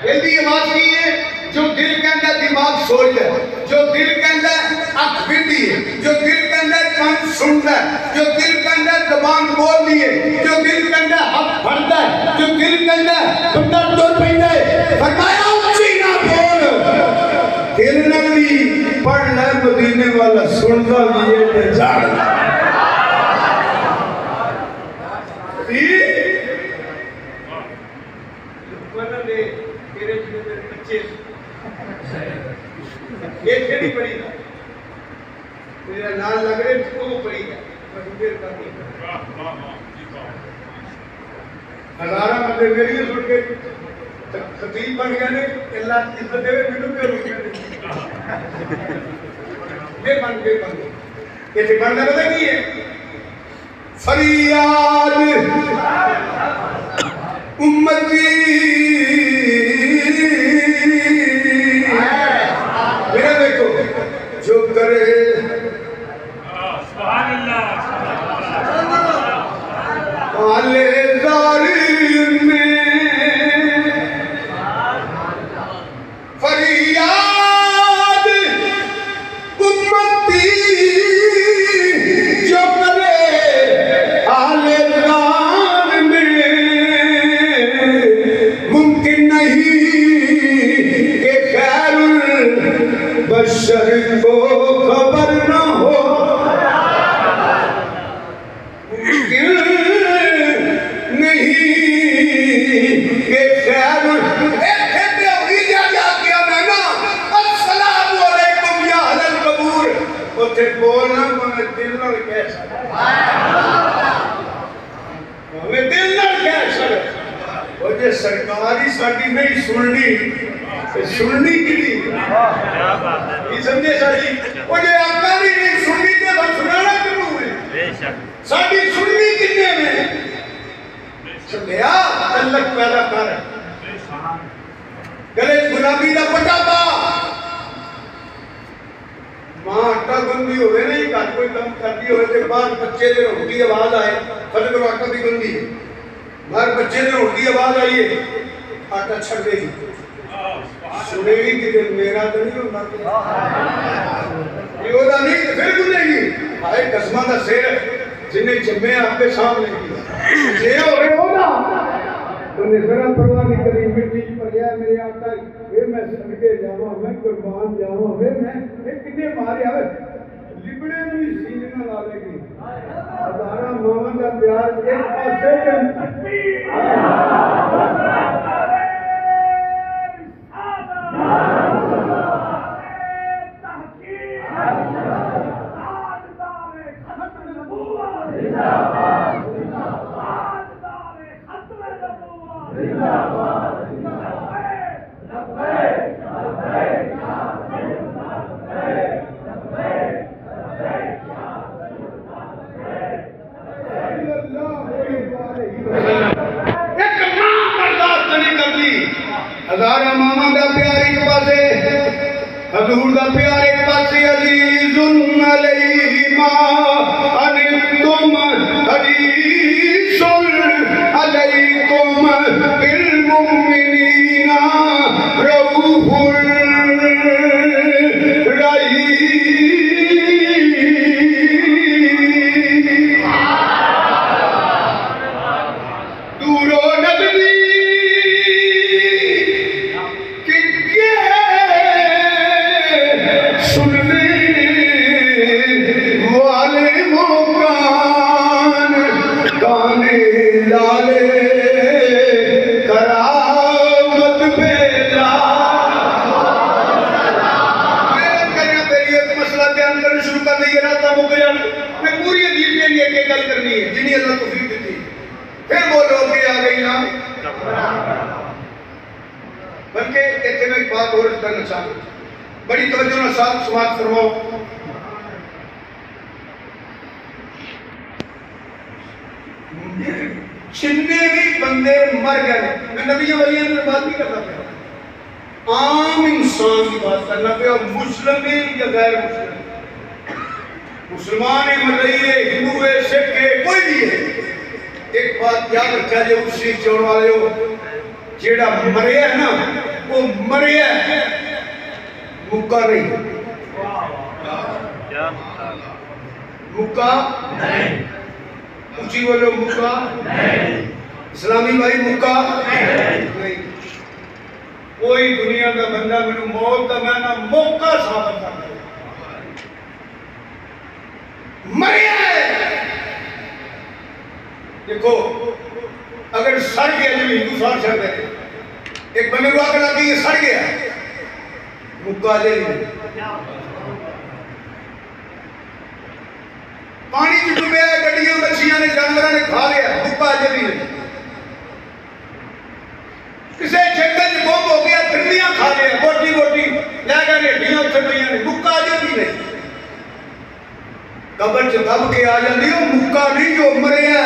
दिल की आवाज की है जो दिल के अंदर दिमाग सोचता है जो दिल के अंदर अख बिंदी है जो दिल के अंदर जबान सुनता है, जो दिल के अंदर जबान बोल दी है, जो दिल के अंदर हक भरता है, जो दिल के अंदर बंदा टुर पैंदा है। फरमाया उच्ची ना बोल, दिल नगरी पढ़ना मदीने वाला सुनता भी है ते जानदा तेरे बच्चे ये नहीं पड़ी तेरा नाम लग रहे वो पड़ी है हजारा बंदे मेरी सुन के खतीब बन गए ने अल्लाह इज्जत देवे मैनू क्यों रुक गए बन ये ते बनदा पता की है फरियाद उम्मती मेरा देखो जो करे बशर को खबर न हो नहीं के खैर अस्सलामु अलैकुम या अहल कबूर उठे बोलना मैं दिल न कह सकता मैं दिल न कह सकता वो जे सरकारी साडी नहीं सुननी की ये समझे साडी वो जे आका नहीं सुननी ते हम सुनाना क्यों है बेशक साडी सुननी किन्ने में समझया तलक पैदा कर गले गुलाबी दा पट्टा पा मां आटा गंदी होवे नहीं घर कोई काम करदी होवे ते बाहर बच्चे दे रोटी की आवाज आए फट करो आटा दी गंदी बाहर बच्चे दे रोटी की आवाज आई है आटा छड़ देगी सुनेगी कि मेरा तो नहीं होता ये ओदा नहीं तो फिर गुनेगी भाई कसमा दा शेर जिन्हें जम्मे आपके सामने ये होवे ओदा उन्हें जरा परवाह नहीं करी मिट्टी पर गया मेरे आटा वे मैं सदके जावा मैं कुर्बान जावा वे मैं ये कितने मारे आवे लिबड़े नु सीने ना लावेगी हजारा मामा दा प्यार एक पासे हजारा मामा दा प्यार एक पासे हजूर दा प्यार एक पासे अजीजुन अलैहि मा अनितुम हरीसुन अलैकुम बिल मुमिनीना रऊफुर रहीम दूरो नबी बल्कि इतने में एक बात और करना चाहूँ बड़ी तवज्जो के साथ समाप्त फरमाओ जितने भी बंदे मर गए मैं नबी वलियों की बात नहीं करता पाया आम इंसान की बात करना पाया मुस्लिम या गैर मुस्लिम मुसलमान है मर रही है हिंदू है सिख है कोई भी है एक बात याद रखा जो उसी चोर वाले हो जेड़ा मरिया है ना वो मरिया मुक्का नहीं मुक्का ऊंची बोलो मुक्का इस्लामी भाई मुक्का नहीं। कोई दुनिया का बंदा मैंने मौत का मैं ना मौका साबित कर मरिया। देखो अगर सड़ गया जो हिंदू सार सकते हैं, एक बंदे को आकर लगी ये सड़ गया मुक्का ले पानी च डूबे गड्डियां मच्छियां ने जानवरों ने खा लिया मुक्का अजे भी नहीं। किसी जंगल च गुम हो गया तिल्लियां खा लिया बोटी बोटी लैके रेडियां उत्थे पईयां ने मुक्का अजे भी नहीं। कबर च दब के आ जाती हो मुक्का नहीं जो मरिया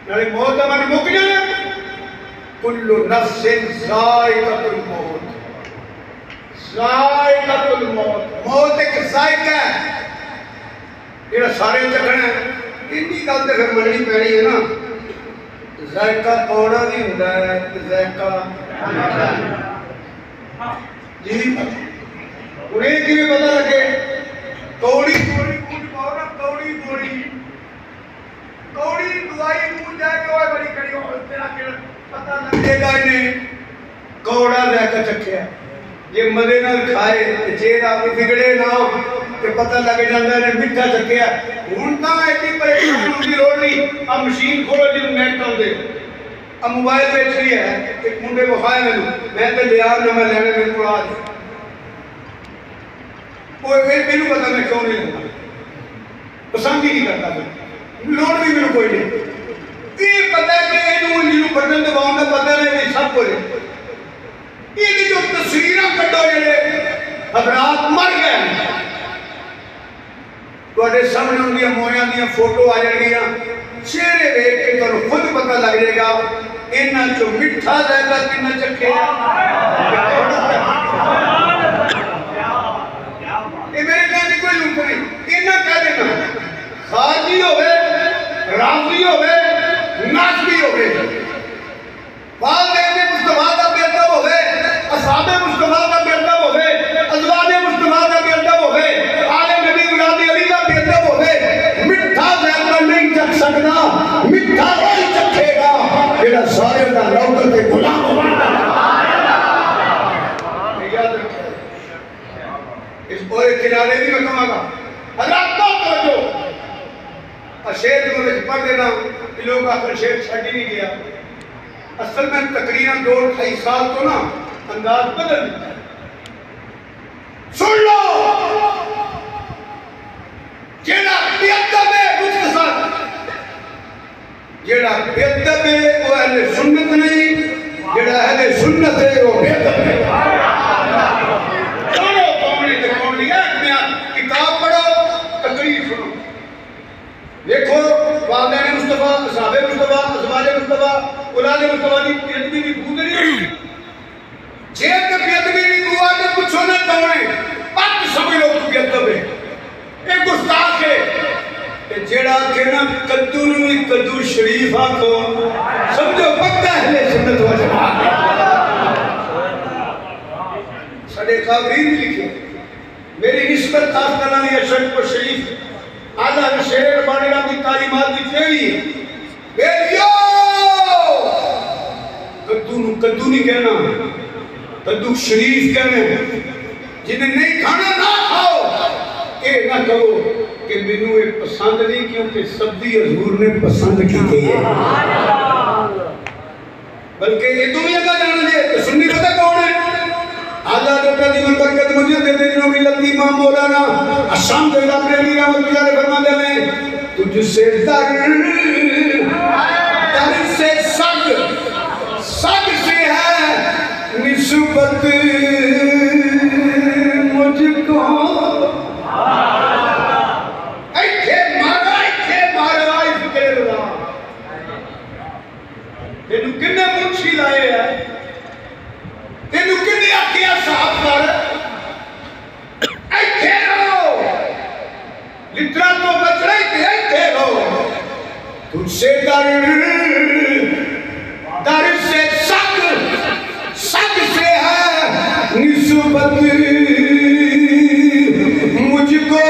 नाले मौत का मन मुक जाए। कुल्लु नफ्सिन ज़ाइक़तुल मौत, ज़ाइक़तुल मौत, मौत एक जायका है जेड़ा सारे चखना है। इन्नी गल तो फिर मननी पैनी है ना। जायका कौड़ा भी होंदा है जायका जी उन्हें किवें पता लगे कौड़ी कौड़ी कुछ पाओ ना कौड़ी कौड़ी कौड़ी दवाई मुंह जाके ओए बड़ी कड़ी हो तेरा के पता लगेगा इन्हें कौड़ा जायका चखया। ये मजे नाल खाए जे आप बिगड़े ना ते पता लग जाता है मिठा चखया। हुण तां इतनी परेशान होने की लोड़ नहीं। अब मशीन खोलो जिन्हों नेट आउंदे अब मोबाइल बेच रही है एक मुंडे विखाया मैं तो लिया ना मैं लैने मेरे को आ मैनू पता मैं क्यों नहीं लेता पसंद ही नहीं करता मैं लोड़ भी मेरे कोई नहीं। ये पता है कि इन्हों बटन दबाने का पता नहीं सब कुछ ये जो तस्वीर कटो जे हजरात मर गए तुहाडे सामने उनकी मोया दी फोटो आ जाएगी चेहरे देख के तुहानू खुद पता लग जाएगा इन्हां चो मिठा जाएगा किन्ना चखे। मेरे कहने कोई लुक नहीं इन्ना कह देना खारजी होवे राजी होवे नासबी होवे वालदैन मुस्तफा का बेअदब होवे असहाबे मुस्तफा का बेअदब होवे अज़वाजे मुस्तफा का बेअदब होवे आले नबी औलाद अली का बेअदब होवे मिठा जायका नहीं चख सकदा मिठा वही चखेगा जेड़ा सारे दा नौकर ते गुलाम होगा। याद रखो इस पूरे किनारे भी मैं कहूँगा हलाकत तवज्जो शेर को पढ़ देना लोग आखिर शेर छड़ ही नहीं गया। असल में तकरीबन 2-2.5 साल तो ना अंदाज बदल दिया। सुन लो जेड़ा बेअदब है मुख्तसर जेड़ा बेअदब है वो अहले सुन्नत नहीं जेड़ा अहले सुन्नत है वो बेअदब है। दोनों कौमनी ते कौमनी किताब पढ़ो तकरीर सुनो देखो वालदैन मुस्तफा असहाबे मुस्तफा अज़वाजे मुस्तफा औलाद मुस्तफा की बेअदबी की बूंद नहीं होती। जे के बेअदबी की दुआ के पूछो ना कौन पक समझ लो तू बेअदब है एक गुस्ताख है ते जेड़ा के ना कद्दू नु भी कद्दू शरीफ आखो समझो पक्का अहले सुन्नत व जमात साडे काबरीन लिखे मेरी निस्बत खास करना अशरफ को शरीफ आला शेर बाणीला की तालीमात की फेरी बेलियो कद्दू नहीं कहना कद्दू शरीफ कहना जिन्हें नहीं खाना ना खाओ ये ना कहो कि मैनू ये पसंद नहीं क्योंकि सब्जी हजूर ने पसंद की है बल्कि ये दुनिया का जाना है। सुन्नी पता कौन है आला डॉक्टर दी बरकत मुझे दे दे जिन्हों मिलती इमाम मौलाना अशाम दे अपने अमीर अहमद गुजारे फरमाते हैं तुझसे दर से सग से है निस्बत मुझको ऐथे मारा फिक्रे रहा तेनू किन्ने मुंशी लाए है तेनू किन्ने आखिया साफ कर ऐथे रहो लिटरा तो बच रही थी ऐथे रहो तुझसे दर से सग से है निस्बत मुझको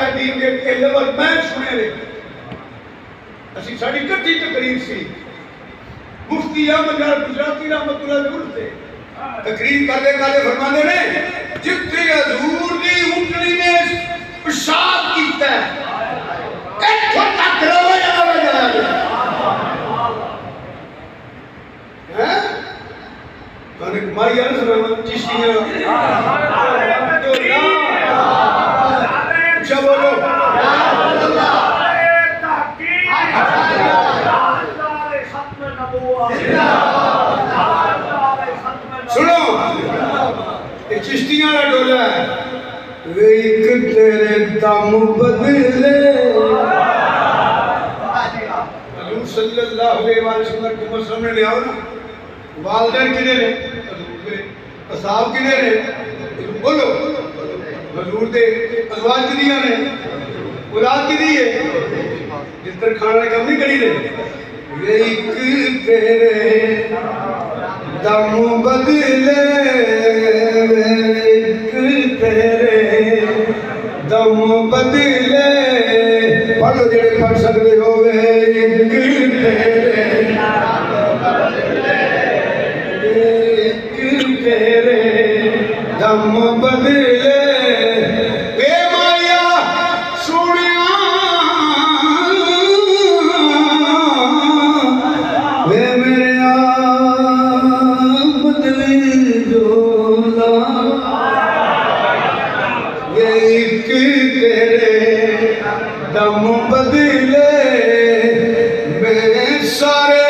मुजाहिदीन के ये लफ्ज़ मैं सुने ने असी साडी इकट्ठी तकरीर सी मुफ्ती अहमद गुजराती रहमतुल्लाह अलैह से तकरीर करते करते फरमाते ने जिथे हजूर दी ऊंटनी ने पेशाब कीता है इत्थों तक रोया हैं कने मारी आ सुना चिश्तियां अच्छा बोलो सुनो ये चिश्तियां का डोला है वे एक तेरे दम बदले हजूर सल्लल्लाहु अलैहि वसल्लम के सामने ले आओ ना वालिदैन किने ने असहाब किने ने बोलो हजूर दे अज़वाज किदियां ने औलाद किदी है जिस तरह खाना कम नहीं करी दे वे एक तेरे दम बदले एक तेरे दम बदले पढ़ जेड़े पढ़ सकते हो एक तेरे दम बदले वे माया सुनिया वे मेरे बदले जोला वे एक तेरे दम बदले मैं सारे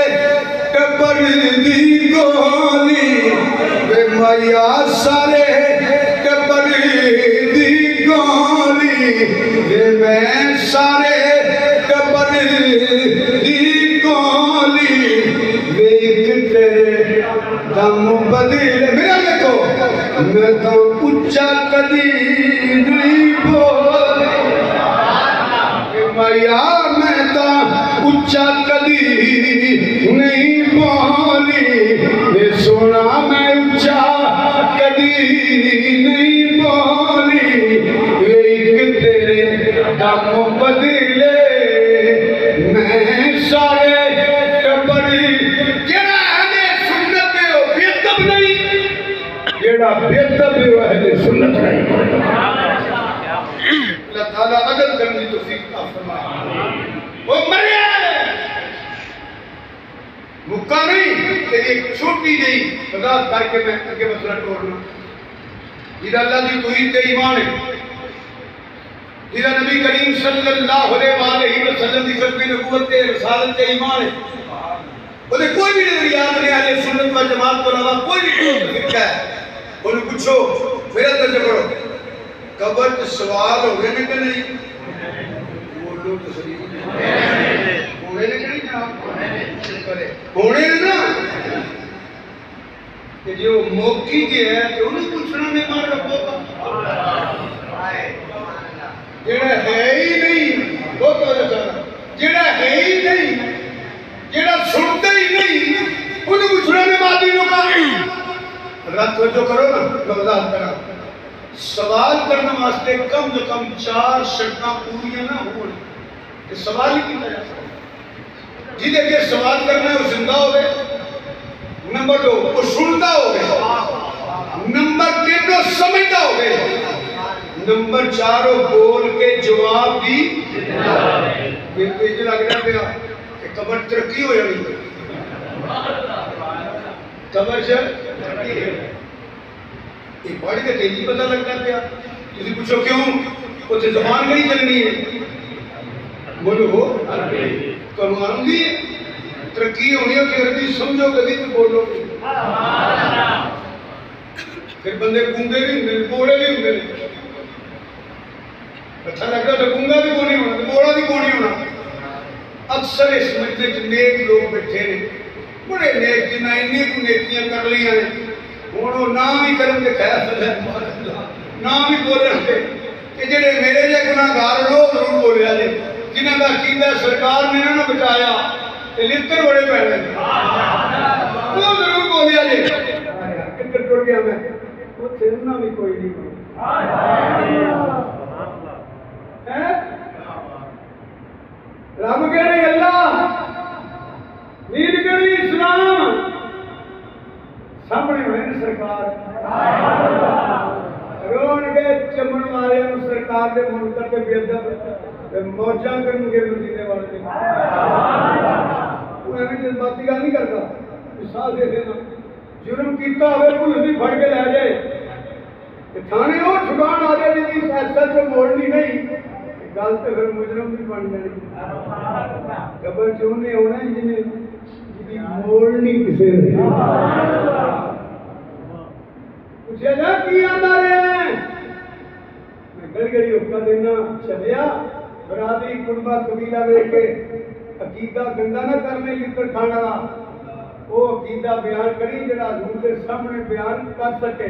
टब्बर दी गोली वे माया सारे टब्बर दी गोली वे मैं सारे टब्बर दी गोली वे एक तेरे दम बदले मेरा देखो मैं तो उच्चा कदी नहीं बोले माया मैं तो उच्चा कदी नहीं बोली वे सोना मैं उच्चा कदी नहीं बोली वे एक तेरे दम बदले मैं सारे टब्बर जेड़ा अहले सुन्नत है वो बेअदब नहीं जेड़ा बेअदब है वो अहले सुन्नत नहीं अल्लाह ताला अदब करने की तौफीक अता फरमाए वो मरिया मुक्का नहीं तेरी एक छोटी जी वजाहत करके मैं आगे मसला तोड़ना जिदा अल्लाह की तौहीद ते ईमान है जिदा नबी करीम सल्लल्लाहु अलैहि वसल्लम की खत्म नबूवत ते रिसालत ते ईमान है बोले कोई भी नजरियात नहीं अहले सुन्नत व जमात के अलावा कोई भी फिरका है बोले पूछो मेरा तर्जुमा करो कब्र ते सवाल हो गए ने कि नहीं बोलो तो सही होने ने कि नहीं जनाब होने ने ना कि जो मौकी के है तो उन्हें पूछना नहीं मार रखो जेड़ा है ही नहीं वो तो जेड़ा है ही नहीं जेड़ा सुनते ही नहीं उन्हें पूछना नहीं मार दी लोग रत जो करो ना वजाहत करा सवाल करने वास्ते कम से कम 4 शर्तां पूरियां ना हो सवाल ही किया जा सकता जिदे के सवाल करना है वो जिंदा हो गए नंबर 2 वो सुनता हो गए नंबर 3 वो समझता हो गए नंबर 4 वो बोल के जवाब भी ये पेज लगना पे कि कब्र तरक्की हो जानी कब्र से ये पढ़ के तेजी पता लगता पे तुम पूछो क्यों उसे जबान नहीं चलनी है बोलो हो तो आऊंगी तरक्की होनी है फिर भी समझो कभी तो बोलो फिर बंदे गूंगे भी होंगे बोले भी होंगे अच्छा लगता तो गूंगा भी कोई नहीं होना तो बोला भी कोई नहीं होना अक्सर इस मजलिस में नेक लोग बैठे ने बड़े नेक जिन्हें इन्नी को नेकियां कर लिया ने हुण वो नाम ही करम के खैर नाम ही बोलणगे कि जेडे मेरे जे गुनाहगार लोग जरूर बोलिया ने जिन्हां दा कीदा सरकार ने इन्हां बचाया ते लित्तर बड़े पैणे वो जरूर बोलिया जे किधर टुर गया मैं उत्थे उन्हां भी कोई नहीं है रब कहने अल्लाह नील कहने इस्लाम सामने होने सरकार रोन के चमन वाले सरकार के मुनकर के बेअदब मौजा करनगे मदीने वाले वो एवं जज्बाती गल नहीं करता मिसाल दे देना जुर्म किया हो पुलिस भी फड़ के लै जाए थाने वो छुड़ान आ जाए जिसकी फैसला तो मोड़नी नहीं गल तो फिर मुजरम भी बन जानी कबर च उन्हें होना जिन्हें मोड़नी किसी पूछे जा की आंदा रहे मैं गली गली हुक्का देना चलिया बरादरी कुर्बा कबीला वेख के अकीदा गंदा ना करने लिखकर खाना वो अकीदा बयान करी जरा हजूर के सामने बयान कर सके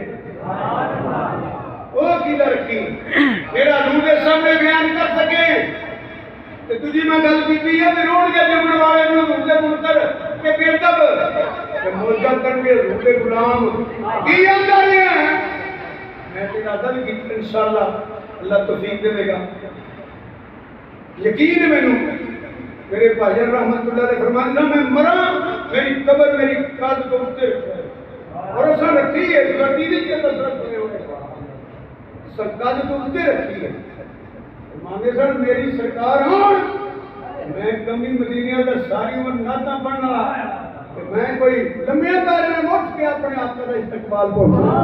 वो अकीदा रखी जरा हजूर के सामने बयान कर सके ते तुझी मैं गल कीती है कि रोड के जमन वाले नु हजूर के मुनकर के बेअदब ते मौजा करके हजूर के गुलाम की आंदा है मैं तेरा अदल की इंशाअल्लाह अल्लाह तौफीक देगा यकीन मैनू मेरे भाईजान रहमतुल्लाह अलैह फरमाते हैं मैं मरा मेरी कब्र मेरी काद को उत्ते और ऐसा रखी है गड्डी दी के तरफ से होने सरकार को उत्ते रखी है मांगे सर मेरी सरकार हो मैं कमी मदीनिया का सारी उम्र नाता पढ़ना तो मैं कोई लंबे दायरे में उठ के अपने आप का इस्तकबाल पहुंचा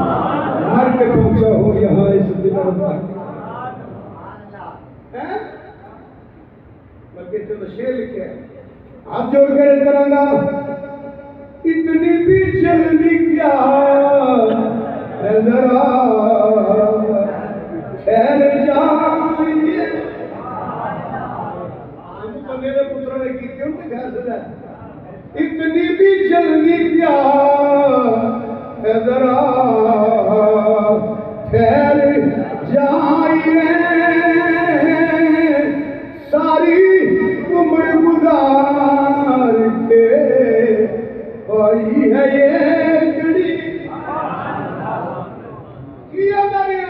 मर के पहुंचा हूं यहां इस दिल हैं बल्कि तो शेर लिखे हाथ जोड़ कर करांगा इतनी भी जल्दी क्या जरा ठहर जाइए बंदे ने पुत्र ने की क्यों कि फैसला इतनी भी जल्दी क्या जरा ठहर जाइए सारी उम्र गुजार के आई है ये घड़ी किया करें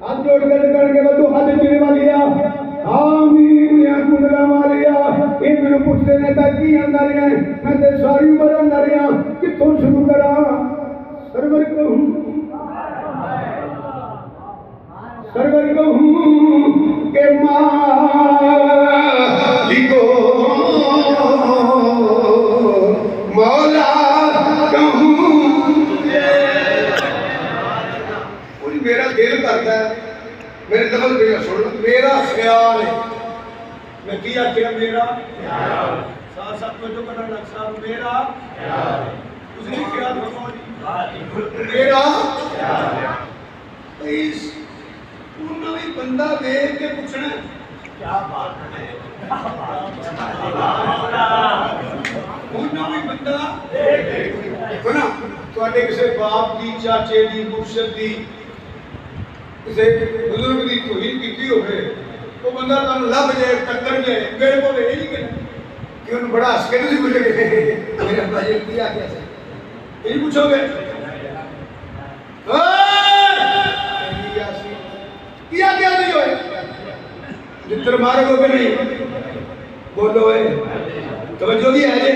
हाथ जोड़ कर करके बदू हाथ जोड़ने वाली आमीन या कुंडला वालिया ये मेरे पूछते ने तक की अंदर है मैं ते सारी उम्र अंदर है कितों शुरू करा सरवर कहूं के मालिको मौला कहूं मेरा दिल करता है मेरे लफ्ज़ मेरा सुन मेरा ख्याल है मैं किया क्या मेरा साथ साथ में जो करना नक्शा मेरा उसने ख्याल रखो मेरा इस भी बंदा देख के पूछना क्या बात है भी बंदा देखो ना तुहाडे किसी बाप की चाचे की मुर्शद की किसी बुजुर्ग की तौहीन की होवे वो बंदा तुहानू लभ जाए टक्कर जाए मेरे को यही कहना कि उन्हें बड़ा हस के तुसीं पूछोगे मेरे अब्बा जी किया क्या यही पूछोगे किया क्या नहीं होए जित्र मारोगे कि नहीं बोलो है तवज्जो भी है जे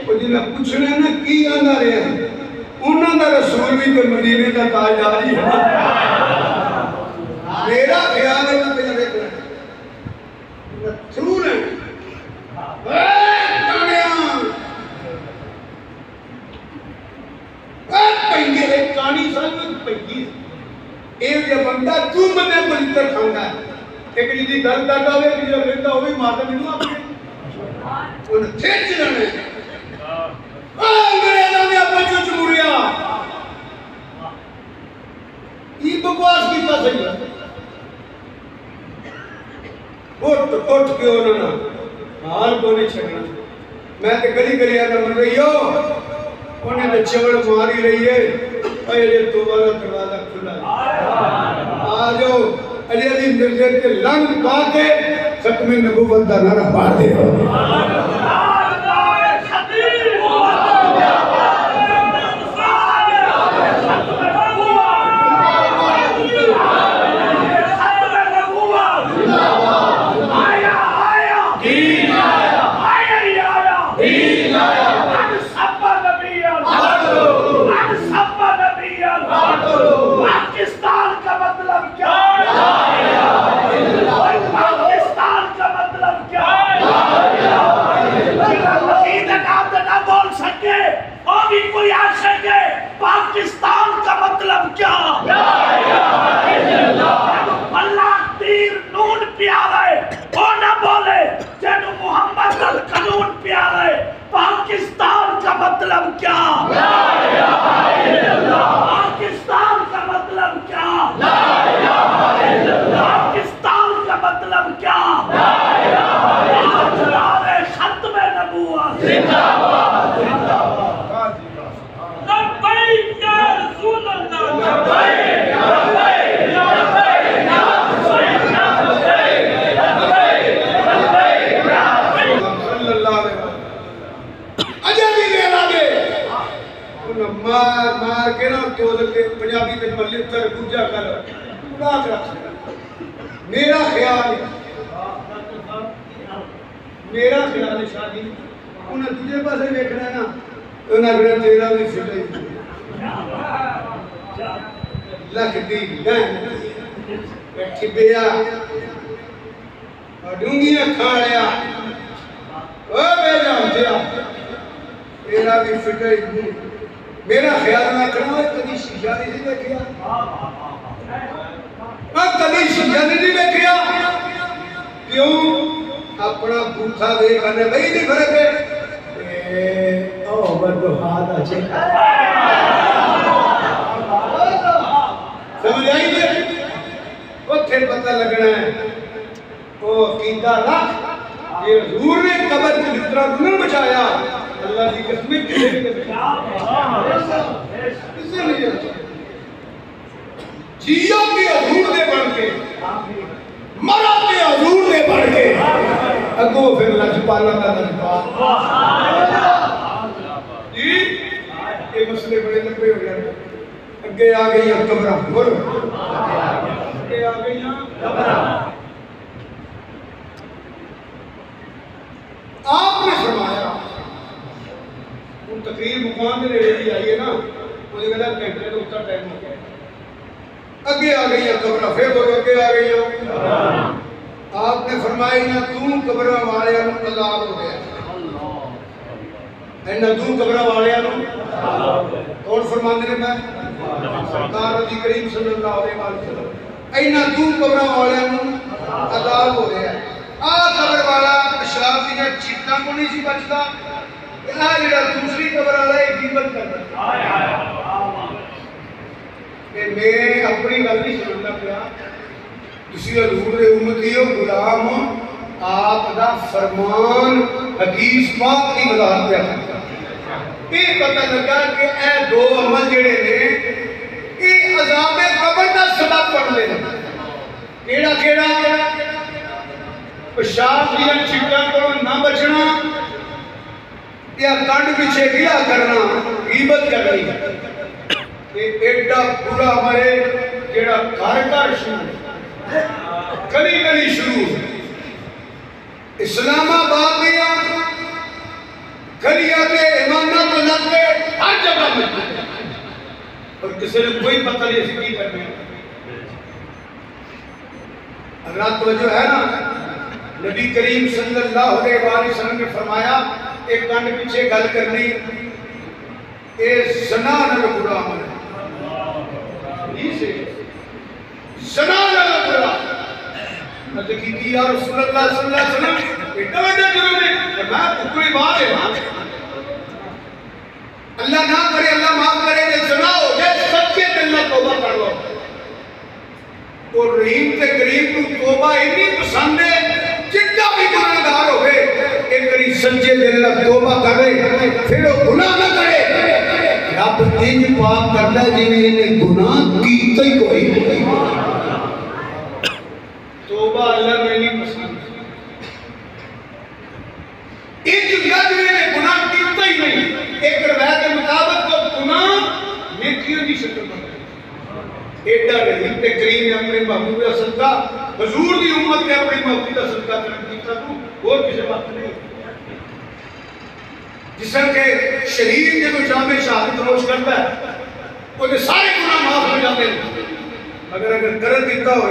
वो जिन्हें पूछने ना की आंदा रहे उन्हां दा रसूल भी तो मदीने का ताजदार ही है मेरा ख्याल है मैं पहले देखना थ्रू ने पैंगे कहानी सब पैंगी एक बंदा तू बंदे पवित्र खांदा एक जी गल करदा होवे कि जो लेंदा होवे माता मेनू अपने उन खिंच लेने अंग्रेजों ने अपन चुच मुड़िया ये बकवास कीता सही उठ के उन्होंने हाल को नहीं छड़ना मैं तो गली गली आना मर रही हो उन्हें तो चवड़ मारी रही है अरे तो वाला दरवाजा खुला आ जाओ अली अली मिर्जे के लंग पाके खत्म नबूवत का नारा मार दे प्यारे वो न बोले जेनु मोहम्मद का कानून प्यारे। पाकिस्तान का मतलब क्या? ला इलाहा इल्लल्लाह। पाकिस्तान का मतलब क्या? ला इलाहा इल्लल्लाह। पाकिस्तान का मतलब क्या? ला इलाहा इल्लल्लाह। खत्म नबूवत जिंदाबाद जिंदाबाद। लब्बैक या रसूल अल्लाह। लब्बैक लब्बैक लब्बैक लब्बैक लब्बैक सल्लल्लाहु अलैहि अजय भी लेना दे मार मार के ना तोड़ के पंजाबी के मलितर पूजा कर पूरा कर। मेरा ख्याल है शादी उन्हें दूसरे पासे देखना है ना उन्हें अगर तेरा भी फिटे लख दी बैठी बेया और डूंगी खा लिया ओ बेजा तेरा तेरा भी फिटे मेरा ख्याल ना करना कभी शीशा नहीं देखिया कभी शीशा नहीं देखिया क्यों अपना बूथा देखने वही नहीं फर्क है ओ बंदो हाथ अच्छे समझ आई है उठे पता लगना है ओ कीदा रख ये हुजूर ने कब्र के जितना गुनाह बचाया अल्लाह की कसम किसे नहीं जियो के हुजूर ने बन के मरा के हुजूर ने बन के अगो फिर लजपाला का लजपाल जी ये मसले बड़े लंबे हो गए अगे आ गई कब्र बोलो अगे आ गई कब्र। आपने फरमाया उन तकरीर मुकाम में रेडी आई है ना मुझे कहता घंटे तो उतना टाइम हो गया अगे आ गई कब्र फिर बोलो अगे आ गई। आपने फरमाया ना तू कब्र वाले अजाब हो गया ना तू कब्र वाले कौन फरमाते ने मैं सरकार नबी करीम सल्लल्लाहु अलैहि वसल्लम ऐना तू कब्र वाले अजाब हो गया आ कब्र वाला पेशाब दी चीटा को नहीं सी बचता आ जेड़ा दूसरी कब्र वाला एक गिबत करदा हाय हाय कि मैं अपनी गल नहीं सुनना पिया तुसी हजूर दे उम्मती हो गुलाम आप दा फरमान हदीस पाक की वजाहत पे करता ये पता लगा कि ए दो अमल जेड़े ने ये अजाब कब्र दा सबब बनदे ने केड़ा केड़ा पेशाब दियां चिट्टां तो ना बचना या कंड पीछे गिला करना गीबत करनी ये एडा बुरा मरे जेड़ा घर घर शुरू गली गली शुरू इस्लामाबाद दिया गलियां के इमामां तो लगते हर जगह में और किसी ने कोई पता नहीं ऐसी की करनी रात वजह है ना नबी करीम सल्लल्लाहु अलैहि वसल्लम ने फरमाया एक कंड पीछे गल करनी ए ज़ना नाल बुरा अमल है से ज़ना नाल बुरा मैं की या रसूल अल्लाह सल्लल्लाहु अलैहि वसल्लम इतना बड़ा जुर्म है कि मैं पूरी बात है अल्लाह ना करे अल्लाह माफ करे कि ज़ना हो जाए सच्चे दिल से तौबा कर लो और रहीम ते करीम को तौबा इतनी पसंद है जितना भी गुनाहगार हो गए एक बारी सच्चे दिल से तौबा करे फिर वो गुनाह ना करे रब इंज पाक करता जिवें इन्हें गुनाह कीता ही कोई तौबा अल्लाह ने नहीं पसंद इंज जिवें इन्हें गुनाह कीता ही नहीं एक रवायत के मुताबिक तो गुनाह नेकियों की शक्ल में एडा रहीम ते करीम ने अपने महबूब का सदका हुजूर दी उम्मत ने अपनी महबूब का सदका कीता तू और किसी बात नहीं जिसम के शरीर जब जामे शहादत नोश करता है वो सारे गुनाह माफ हो जाते हैं अगर कर दिता हो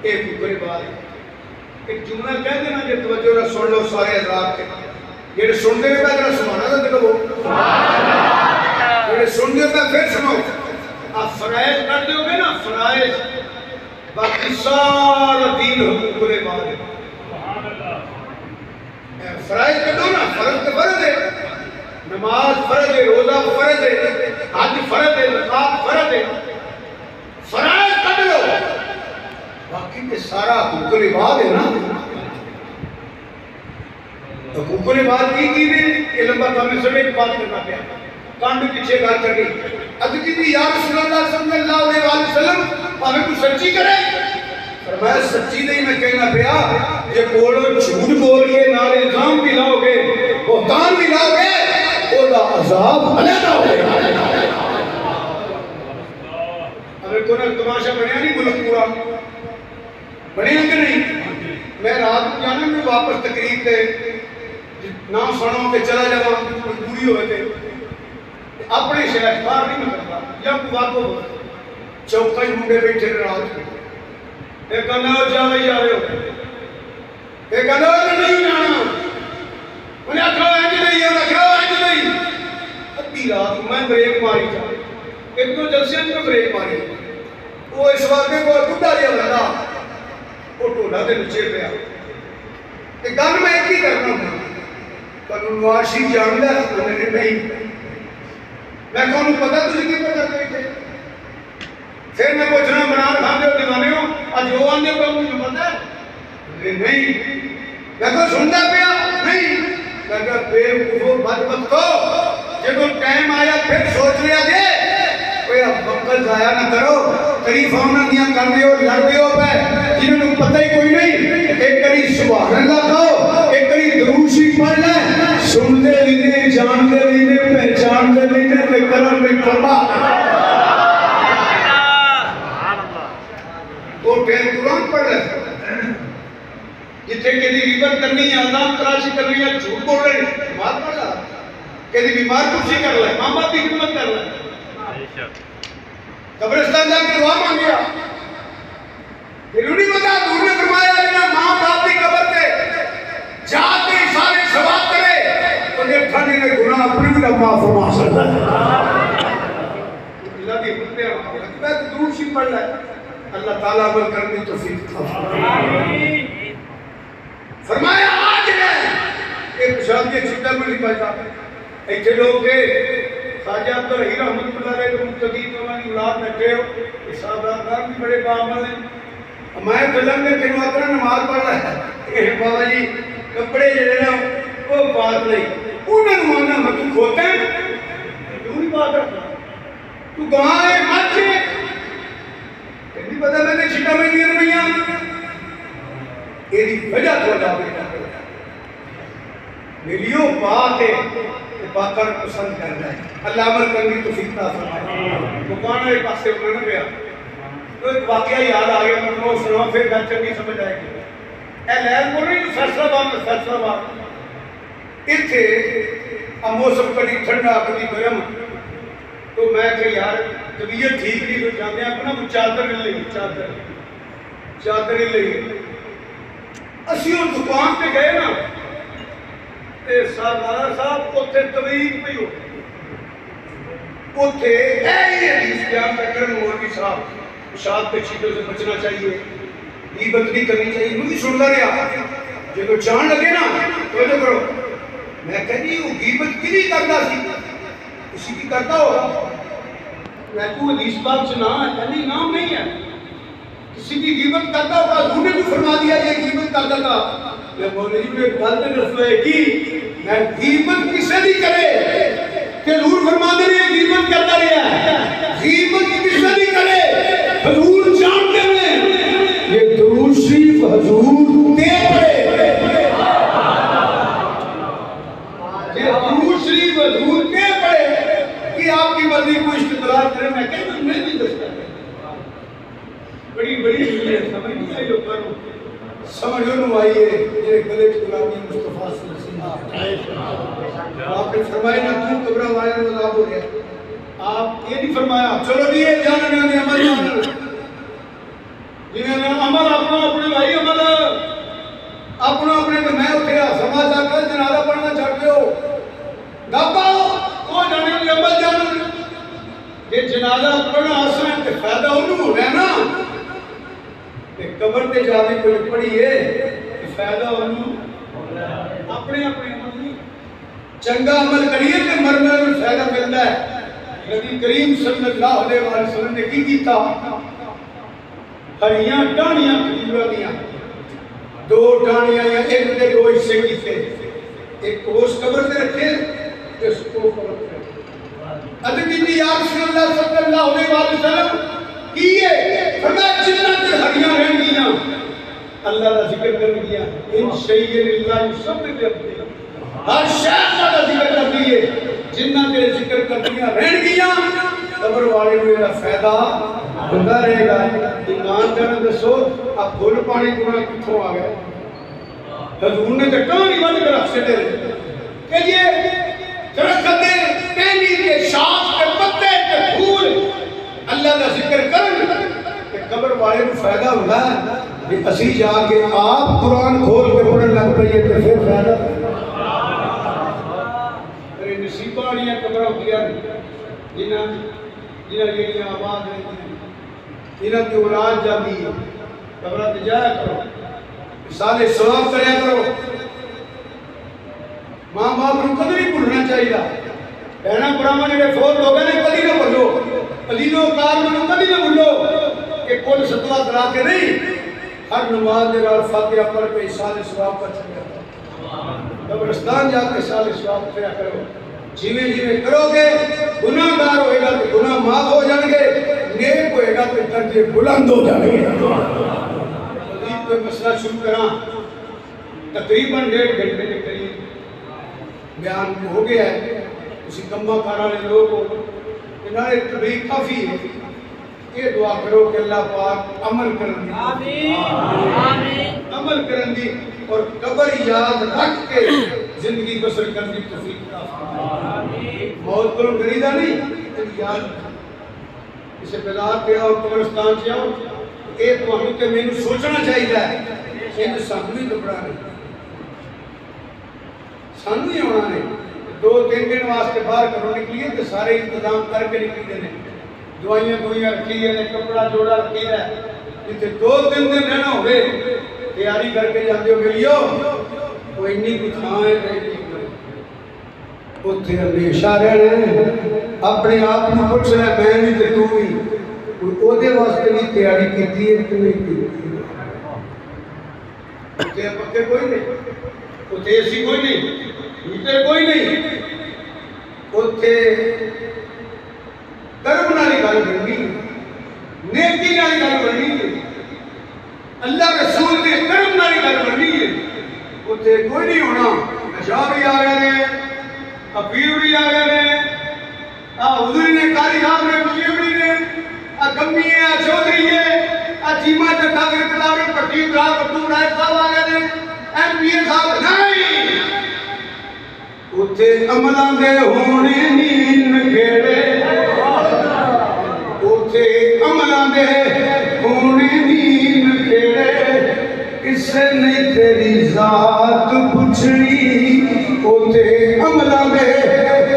एक ऊपरी बात एक जुमला कह देना जो तवज्जो ना सुन लो सारे हजरात के जेडे सुनते हैं मैं सुनाना तो देखो सुभान अल्लाह जेडे सुनते हैं फिर सुनो आप फराइज कर दोगे ना फराइज बाकी सारा दीन हुक्म बाद फराइज करो ना, फर्ज तो फर्ज है, नमाज फर्ज है, रोजा फर्ज है, हज फर्ज है, ज़कात फर्ज है, फराइज कर लो, बाकी के सारा हुक्म बाद है ना। तो हुक्म बाद की ने ये लंबा काम है, सब एक बात करना पे कांड पीछे बात करनी अज की भी या रसूलुल्लाह सल्लल्लाहु अलैहि वसल्लम भावे तू सच्ची करे, फरमाया सच्ची नहीं मैं कहना पिया जे बोलो झूठ बोल के नाल इल्जाम भी लाओगे, बहतान भी लाओगे, ओदा अजाब अलग होगा। अरे कोई तमाशा बनया नहीं मुल्क पूरा बनया कि नहीं। मैं रात को जाना मैं वापस तकरीर पे ना सुनो के चला जावा पूरी हो गए अपने शहर बाहर नहीं निकलता या बात हो चौका ही मुंडे बैठे रात को एक कहना जावे जा रहे हो एक कहना नहीं जाना उन्हें आखो इंज नहीं है आखो इंज नहीं अद्धी रात मैं ब्रेक मारी जा एक तो जलसे में ब्रेक मारी वो इस वाके को टुटा दिया बंदा वो टोला दे नीचे पिया ते गल मैं एक ही करना हूं कानूनवाशी जानदा नहीं मैं कहूं पता तुझे की पता करते फिर मैं पूछना बनान खान दे दीवाने हो आज वो आंदे को मुझे पता है नहीं मैं तो सुनता पिया नहीं मैं कहा बेवकूफो बदबख्त को जब टाइम आया फिर सोच लिया जे कोई वक्त जाया ना करो तारीफां ना दिया कर दियो लड़ दियो पे जिन्होंने पता ही कोई नहीं एक करी सुभान अल्लाह कहो एक करी दुरूद शरीफ पढ़ ले सुनते भी ने जानते भी ने पहचानते भी ने ते करम भी करबा तो टेन कुरान पढ़ ले जिथे केदी रिबत करनी है आदाम तराशी करनी है झूठ बोल रहे मार पड़ ला केदी बीमार कुर्सी कर ले मां बाप की खिदमत कर ले कब्रिस्तान जाके दुआ मांगिया जरूरी बता दूर ने फरमाया बिना मां बाप की कब्र पे जाके सारे सवाब करे तो ये खाने में गुनाह अपने भी माफ फरमा सकता है अल्लाह की बंदे मैं तो दूर से पढ़ ले अल्लाह ताला अमल करने की तौफीक अता आमीन। फरमाया आज है एक शादी के छुट्टा में लिखा था ऐसे लोग के खाजा अब्दुल रहीम रहमतुल्लाह अलैह के मुस्तकीम वाली औलाद बैठे हो साहबजादा भी बड़े बामल हैं मैं फिल्म में तेन अपना नमाज पढ़ रहा है बाबा जी कपड़े जड़े ना वो बात नहीं उन्होंने माना मैं तू खोता है तू ही बात रखना तू कहाँ है मत नहीं पता मैंने छिटा में दिया रुपया एदी वजह तो बेटा मिलियो बात है बाकर पसंद करता है अल्लाह अमल करने की तौफीक अता फरमाए। दुकान एक पासे उन्होंने गया तो एक वाकया याद आ गया मैं सुना फिर गल चंगी समझ आएगी ए लैल बोल रही फैसलाबाद इत्थे मौसम कभी ठंडा कभी गर्म तो मैं कि यार तबीयत ठीक नहीं तो जाते अपना कोई चादर ले असी उस दुकान पे गए ना सरदार साहब उत्थे तवील पई हो उत्थे ऐ हदीस बयान करके मौलवी साहब पेशाब के छींटों से बचना चाहिए गीबत नहीं करनी चाहिए मुझे सुनता रहा जो जान लगे ना तो जो करो मैं कहती वो गीबत किसी करता सी किसी की करता होगा मैं तू हदीस बात सुना कहनी नाम नहीं है किसी की गीबत करता होगा उन्होंने भी फरमा दिया ये गीबत करता था मैं मौलवी जी ने गलत रसूल की मैं गीबत किसे नहीं करे कि हजूर फरमाते हैं गीबत करता रहा गीबत किसे नहीं करे हजूर जानते हैं ये दुरूद शरीफ हजूर दे पड़े ये दुरूद शरीफ हजूर के पड़े कि आपकी मर्जी को इस्तेमाल करें मैं कहता मैं नहीं दसता बड़ी समझ नहीं आई लोगों को समझ लो आइए ये गले गुलामी मुस्तफा सल्लल्लाहु आपने फरमाया ना तू कब्र वाले में अज़ाब हो गया आप ये नहीं फरमाया चलो जी ये जानने ने अमल जिन्हें अमल अपने भाई अमल अपने तो मैं उठे समाचार कर जनाजा पढ़ना छड़ दो गाबा वो जाने ने अमल जान ये जनाजा पढ़ना आसान ते फायदा उन्हें हो रहा ना कबर ते जाके कोई पढ़िए फायदा अपने अपने चंगा अमल करिए तो मरने में फायदा मिलता है। नबी करीम सल्लल्लाहु अलैहि वसल्लम ने की कीता, हरियां टाणियां खजूरां दियां दो टाणियां या एक दे दो हिस्से कीते, एक उस कबर ते रखे इसको कबर पे अद की या रसूलुल्लाह सल्लल्लाहु अलैहि वसल्लम किए फरमाया जिन्ना ते हरियां रहंगियां अल्लाह दा जिक्र करनियां इन शैइल्लाह युसब्बिहु हर शय का जिक्र कर दिए जिन्ना तेरे जिक्र करनियां रहंगियां कबर वाले को मेरा फायदा होता रहेगा। ईमान कर दसो अब फुल पानी गुना किथों आ गया? हजूर ने तो टाणी बंद कर रख छड़े कि ये दरख्त दे टहनी के शाख के पत्ते के फूल अल्लाह का जिक्र करन ते कबर वाले को फायदा होता है कि असी जाके आप कुरान खोल के पढ़न लग पईए तो फिर फायदा अरे नसीबा वाली कबर होंदियां जिन्हां जिन्हां जेड़ियां आबाद रहंदियां इन्हां की औलाद जाती है कबर ते जाया करो साले सवाब करया करो। मां बाप को कभी नहीं भूलना चाहिए। बहना भरावां जेड़े फोत हो गए ने कभी ना भूलो, अजीजो कार में कभी ना भूलो कि कुल सतवा करा के नहीं हर नमाज के नाल फातिहा पढ़ के साले सवाब का चलिया कब्रिस्तान जाके साले सवाब करया करो। जिवें जिवें करोगे गुनाहगार होएगा तो गुनाह माफ हो जाएंगे, नेक होएगा तो दर्जे बुलंद हो जाएंगे। कोई मसला शुरू करा तकरीबन 1.5 घंटे के करीब बयान हो गया है। उसी कम्मा कार वाले लोग हो इन्होंने तबलीग काफी है। ये दुआ करो कि अल्लाह पाक अमल करन दी आमीन अमल करन दी और कबर याद रख के जिंदगी बसर करने की तौफीक अता फरमाए। मौत को डरीदा नहीं याद इसे बिलाद पे आओ कब्रिस्तान से आओ ये तो मैंने सोचना चाहिए इन सानू ही घबराने सानू ही आना ने 2-3 दिन वास्ते बाहर घरों निकलिए तो सारे इंतजाम करके निकलते हैं दवाइयां दुआइयां रखी है कपड़ा जोड़ा रखी है जितने 2-3 दिन रहना हो तैयारी करके जाते हो मिलियो वो इन्नी कुछ थां है उत्थे हमेशा रहना अपने आप को पूछना मैं भी ते तू भी ओदे वास्ते भी तैयारी कीती है कि नहीं की उत्थे पक्के कोई नहीं उत्थे एसी कोई नहीं हीटर कोई नहीं उत्थे कर्म नाली गल बननी नेकी नाली गल बननी अल्लाह रसूल ने कर्म नाली गल बननी है उत्थे कोई नहीं होना नशा भी आ गए ने अफीम भी आ गए ने हुजूर ने कारी साहब ने मुजीबड़ी ने गम्मी है चौधरी है चीमा जट्टा के किताबे पट्टी उठा अब्दुल राय साहब आ गए ने एमपीए साहब नहीं उत्थे अमलां दे होने नीन खेड़े उत्थे अमलां दे होने नीन खेड़े किसे नहीं तेरी जात पुछनी उत्थे अमलां दे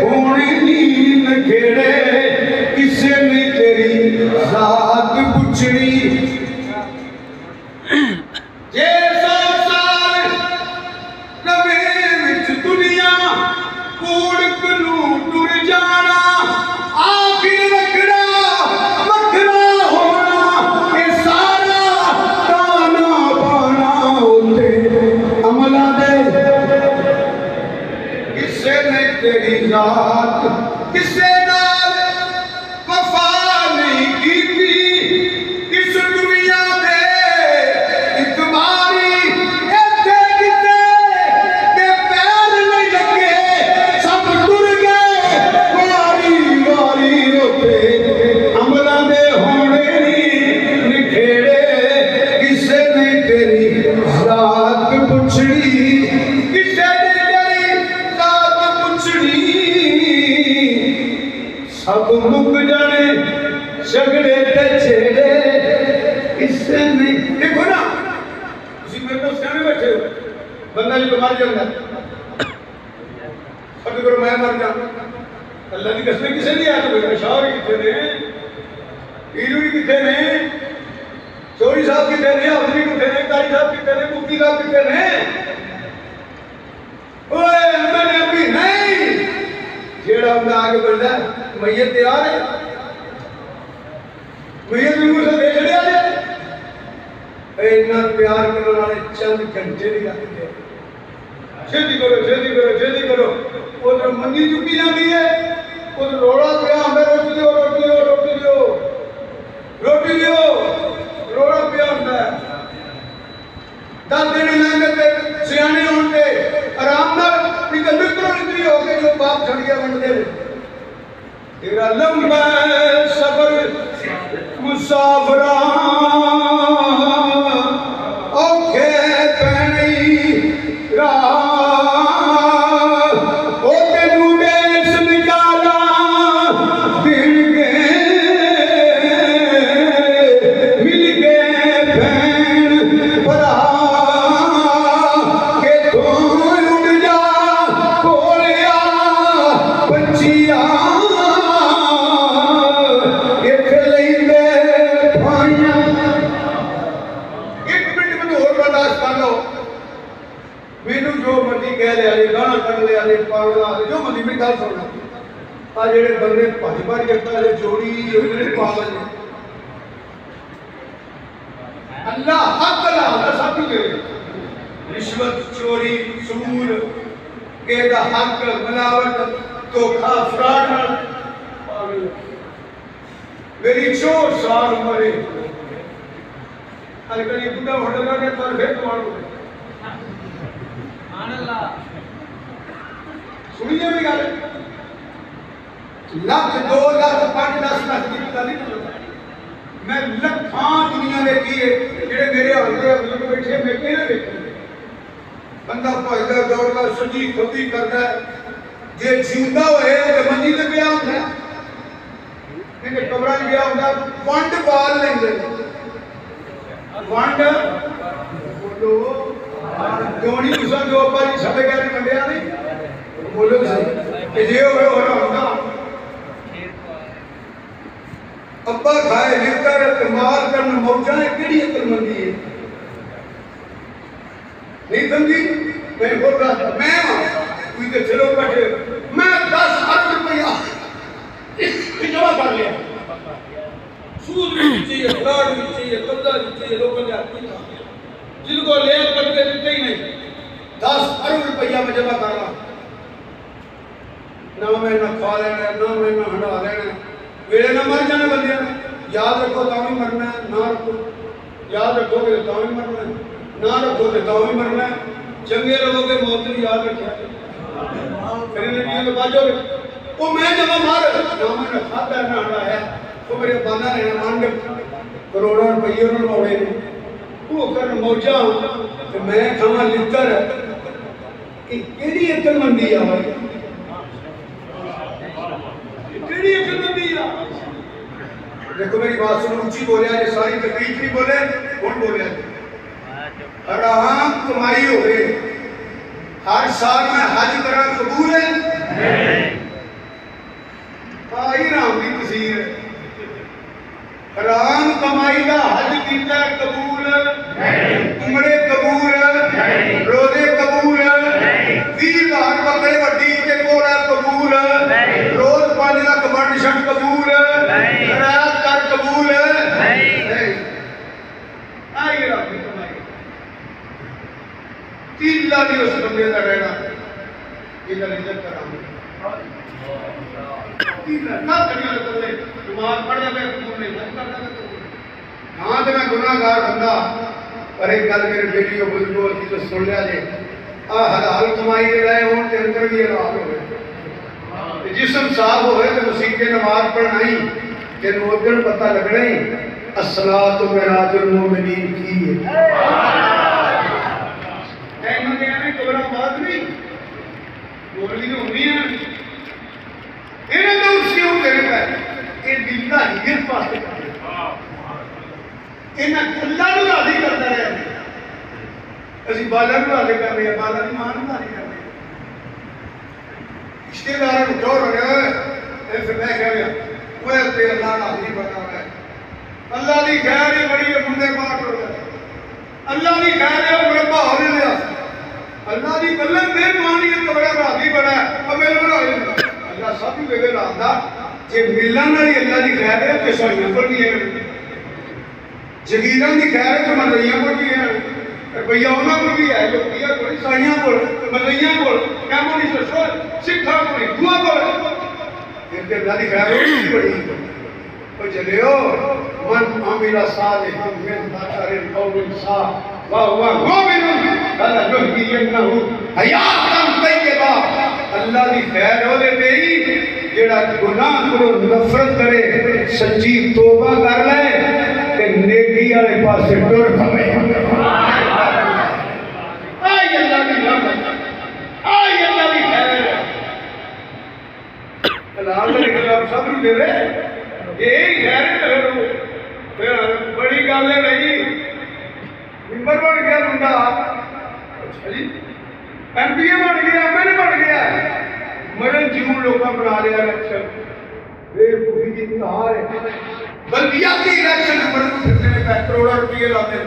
होने नीन खेड़े किसे नहीं तेरी जात पुछनी जे 100 साल रवे विच दुनिया कूड़ कनू टुर जाना आखिर वखरा वखरा होना ये सारा ताना बाना होते अमला दे किसे ने तेरी जात किसे नाल वफा नहीं कीती इस दुनिया दे इतबारी इत्थे किसे दे पैर नहीं लगे सब टुर गए वारी वारी होते अमला दे होने नहीं निखेड़े किसे ने तेरी जात पुछड़ी किसे ने तेरी जात पुछड़ी सब मुक जाने झगड़े ते छेड़े किसे नहीं देखो ना तुम मेरे को सियाने बैठे हो बंदा जो मर जाता अब करो मैं मर जा अल्लाह की कसम किसे नहीं आता भाई शाह कितने ने पीरू कितने ने चौधरी साहब कितने ने, हाजरी कितने ने, कारी साहब कितने ने, मुफ्ती साहब कितने ने? ओए मैंने अभी नहीं, जेड़ा बंदा आगे बढ़ता है मैयत तैयार है, मैयत बिल्कुल से देख लिया जाए। इतना प्यार करने वाले चंद घंटे नहीं लगते। छेती करो छेती करो छेती करो। उधर मंदी चुकी जाती है, उधर रोड़ा पिया हमें रोटी दो रोटी दो रोटी दो रोटी दो, रोड़ा पिया होता है। 10 दिन लंघते सियाने होते आराम नाल मित्रों निकली हो गए जो बाप छड़िया बनते। तेरा लंबा सफर मुसाफरा औखे पैनी राह ओ तेनू देश निकाला दिन गए मिल गए भैन भरा के तू उड़ जा कोलिया बच्चिया मैनू जो मर्जी कह लिया गाना कट लिया पागल जो मर्जी मेरी गल सुनना। आ जेडे बंदे भज भज के पहले जोड़ी पागल ने अल्लाह हक अल्लाह सब कुछ दे। रिश्वत चोरी सूद के दा हक मिलावट धोखा फ्रॉड मेरी 4 साल उम्र है अगर ये बुढ़ा होटल का पर फिर तुम्हारा सुनिए भी गल लाख 2 लाख 5 10 लाख की गल नहीं। मैं लखां दुनिया देखी है जेडे मेरे हल्के बुजुर्ग बैठे मेरे ना देखे बंदा भजदा दौड़दा सजी खब्बी करदा जे जिंदा होए ते मंजी ते पिया हुंदा इहदे कमरा च पिया हुंदा वंड बाल लेंदे वंड बोलो जोनी उसा जो पाजी सबे कहने मंडिया नहीं बोलो सही कि जे होवे हो रहा अब्बा खाए लिकर इस्तेमाल करन मौजा केड़ी अकलमंदी है नहीं समझी। मैं बोल रहा था मैं तू तो चलो बैठे मैं 10 अरब रुपया जमा कर लिया सूद भी चाहिए फ्रॉड भी चाहिए कर्जा भी चाहिए लोगों ने हाथ में जिनको ले करके देते ही नहीं 10 अरब रुपया में जमा करना ना मैं ना खा लेना ना मैं ना हंडा लेना वेले ना मर जाना बंदे याद रखो तो भी मरना है ना रखो याद रखोगे तो भी मरना है ना रखोगे तो भी मरना है चंगे रहोगे मौत भी याद रखिए फिर ये तो बाजोगे वो मैं जब मार ना मैं खाता ना हंडा है तो मेरे बाना रहना मान करोड़ों रुपये उन्होंने मोड़े वो कर मौजा तो मैं खावा लिकर केड़ी अकलमंदी आ भाई केड़ी अकलमंदी आ। देखो मेरी बात सुनो ऊंची बोलिया ये सारी तकलीफ नहीं बोले कौन बोलिया हराम कमाई हो गई हर साल मैं हज करा कबूल है आई राम की तस्वीर हराम कमाई का हज किया कबूल उमरे कबूल रोजे कबूल 20,000 बकरे वड्डी के कोरा कबूल रोज 5 लाख वंड छट कबूल खैरात कर कबूल आई राम की कमाई तीला भी उस बंदे का रहना इधर इज्जत कराऊंगा ना करिया करते दिमाग पड़ जाए तुमने मत करना हां तो मैं गुनाहगार बंदा पर एक गल मेरे बेटी को बुजुर्गों की तो सुन लिया जे आ हलाल कमाई दे रहे हों ते अंदर भी हलाल होवे ते जिस्म साफ होवे ते मसीते नमाज पढ़नाई ते नोदन पता लगना ही अस्सलातु मिराजुल मोमिनीन की है टाइम दे ने कबरा बात नहीं बोली तो होनी है इन्हें तो उसके ऊपर करना है ये दिल्ला हिर पास इन्हें अल्लाह ਨੂੰ ਰਾਜ਼ੀ ਕਰਦਾ ਰਿਹਾ ਅਸੀਂ ਬਾਲਾ ਨੂੰ ਰਾਜ਼ੀ ਕਰ ਰਹੇ ਹਾਂ ਬਾਲਾ ਦੀ ਮਾਂ ਨੂੰ ਰਾਜ਼ੀ ਕਰ ਰਹੇ ਹਾਂ ਰਿਸ਼ਤੇਦਾਰਾਂ ਨੂੰ ਟੋਰ ਰਿਹਾ ਹੈ ਇਹ ਫਿਰ ਮੈਂ ਕਹਿ ਰਿਹਾ ਉਹ ਤੇ ਅੱਲਾਹ ਰਾਜ਼ੀ ਬਣਾ ਰਿਹਾ अल्लाह की खैर ही बड़ी है, मुंडे पाठ हो जाए। अल्लाह की खैर है, मुरब्बा हो लिया। अल्लाह की गल्ले मेहरबानी है, तो बड़ा राजी बड़ा है। अब मेरे बड़ा अल्लाह सब ही वेवे रांदा जे मिलन वाली अल्लाह की खैर है तो साइयां कोल भी है, जगीरां की खैर है तो मलइयां कोल भी है, रुपया उन्हां कोल भी है, रुपया कोल साइयां कोल मलइयां कोल कैमो नहीं ससो सिखा कोल दुआ कोल इनके अल्लाह की खैर है बड़ी। ओ जलियो मन आमिला सालिहन मिन ज़करिन औ उन्सा वा हुवा मुमिनुन फलनुहयिन्नहु हयातन तय्यबा। अल्लाह की खैर ओदे ते ही जेड़ा गुनाह को नफरत करे, सच्ची तौबा कर ले ते नेकी वाले पासे टुर पवे। आई अल्लाह की रहमत, आई अल्लाह की खैर। अल्लाह ने कलाम सब नु देवे यही खैर करो। बड़ी गल है भाई, मिंबर बन गया बंदा, अच्छा जी एमपीए बन गया, एमएलए बन गया, मरण जीवन लोग बना रहा इलेक्शन बेवकूफी की इंतहा है। बल्दियाती इलेक्शन फिरते हैं, करोड़ों रुपये लाते हैं।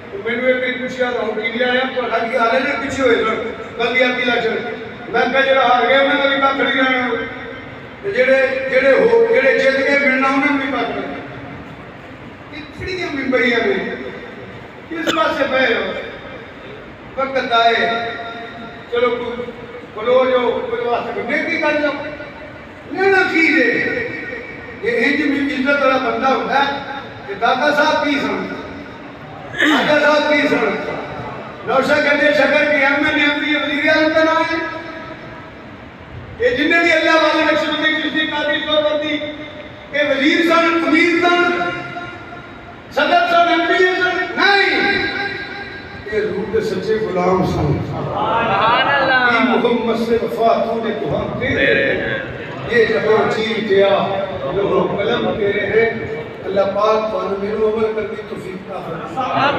तो मैंने एक पूछा था कि लिया है तो अलग हाल है ना, पीछे हुए बल्दियाती इलेक्शन मैं कहा जरा हार गया उन्होंने भी कख नहीं रहना, जेड़े जित के मिलना उन्होंने भी कख नहीं। मिंबरियां में किस पासे पे वक्त आए चलो बोलो जो कोई वास्ते नेकी कर जाओ, लेना की दे ये इंज में इज्जत वाला बंदा होता है कि दादा साहब की समझ, दादा साहब की समझ नौशा गड्ढे शकर के एमएलए एमपी वजीर आजम का नाम है। ये जिन्हें भी अल्लाह वाले नक्शबंदी चिश्ती कादिर सोहरावर्दी ये वजीर सन, अमीर सन, सदर सन, एमपी सन नहीं, ये रूह के सच्चे गुलाम सन। मोहम्मद से वफा तूने तो हम तेरे, ये जब चीर गया जो कलम तेरे हैं। अल्लाह पाक मेरे अमल करने की तौफीक अता फरमाए।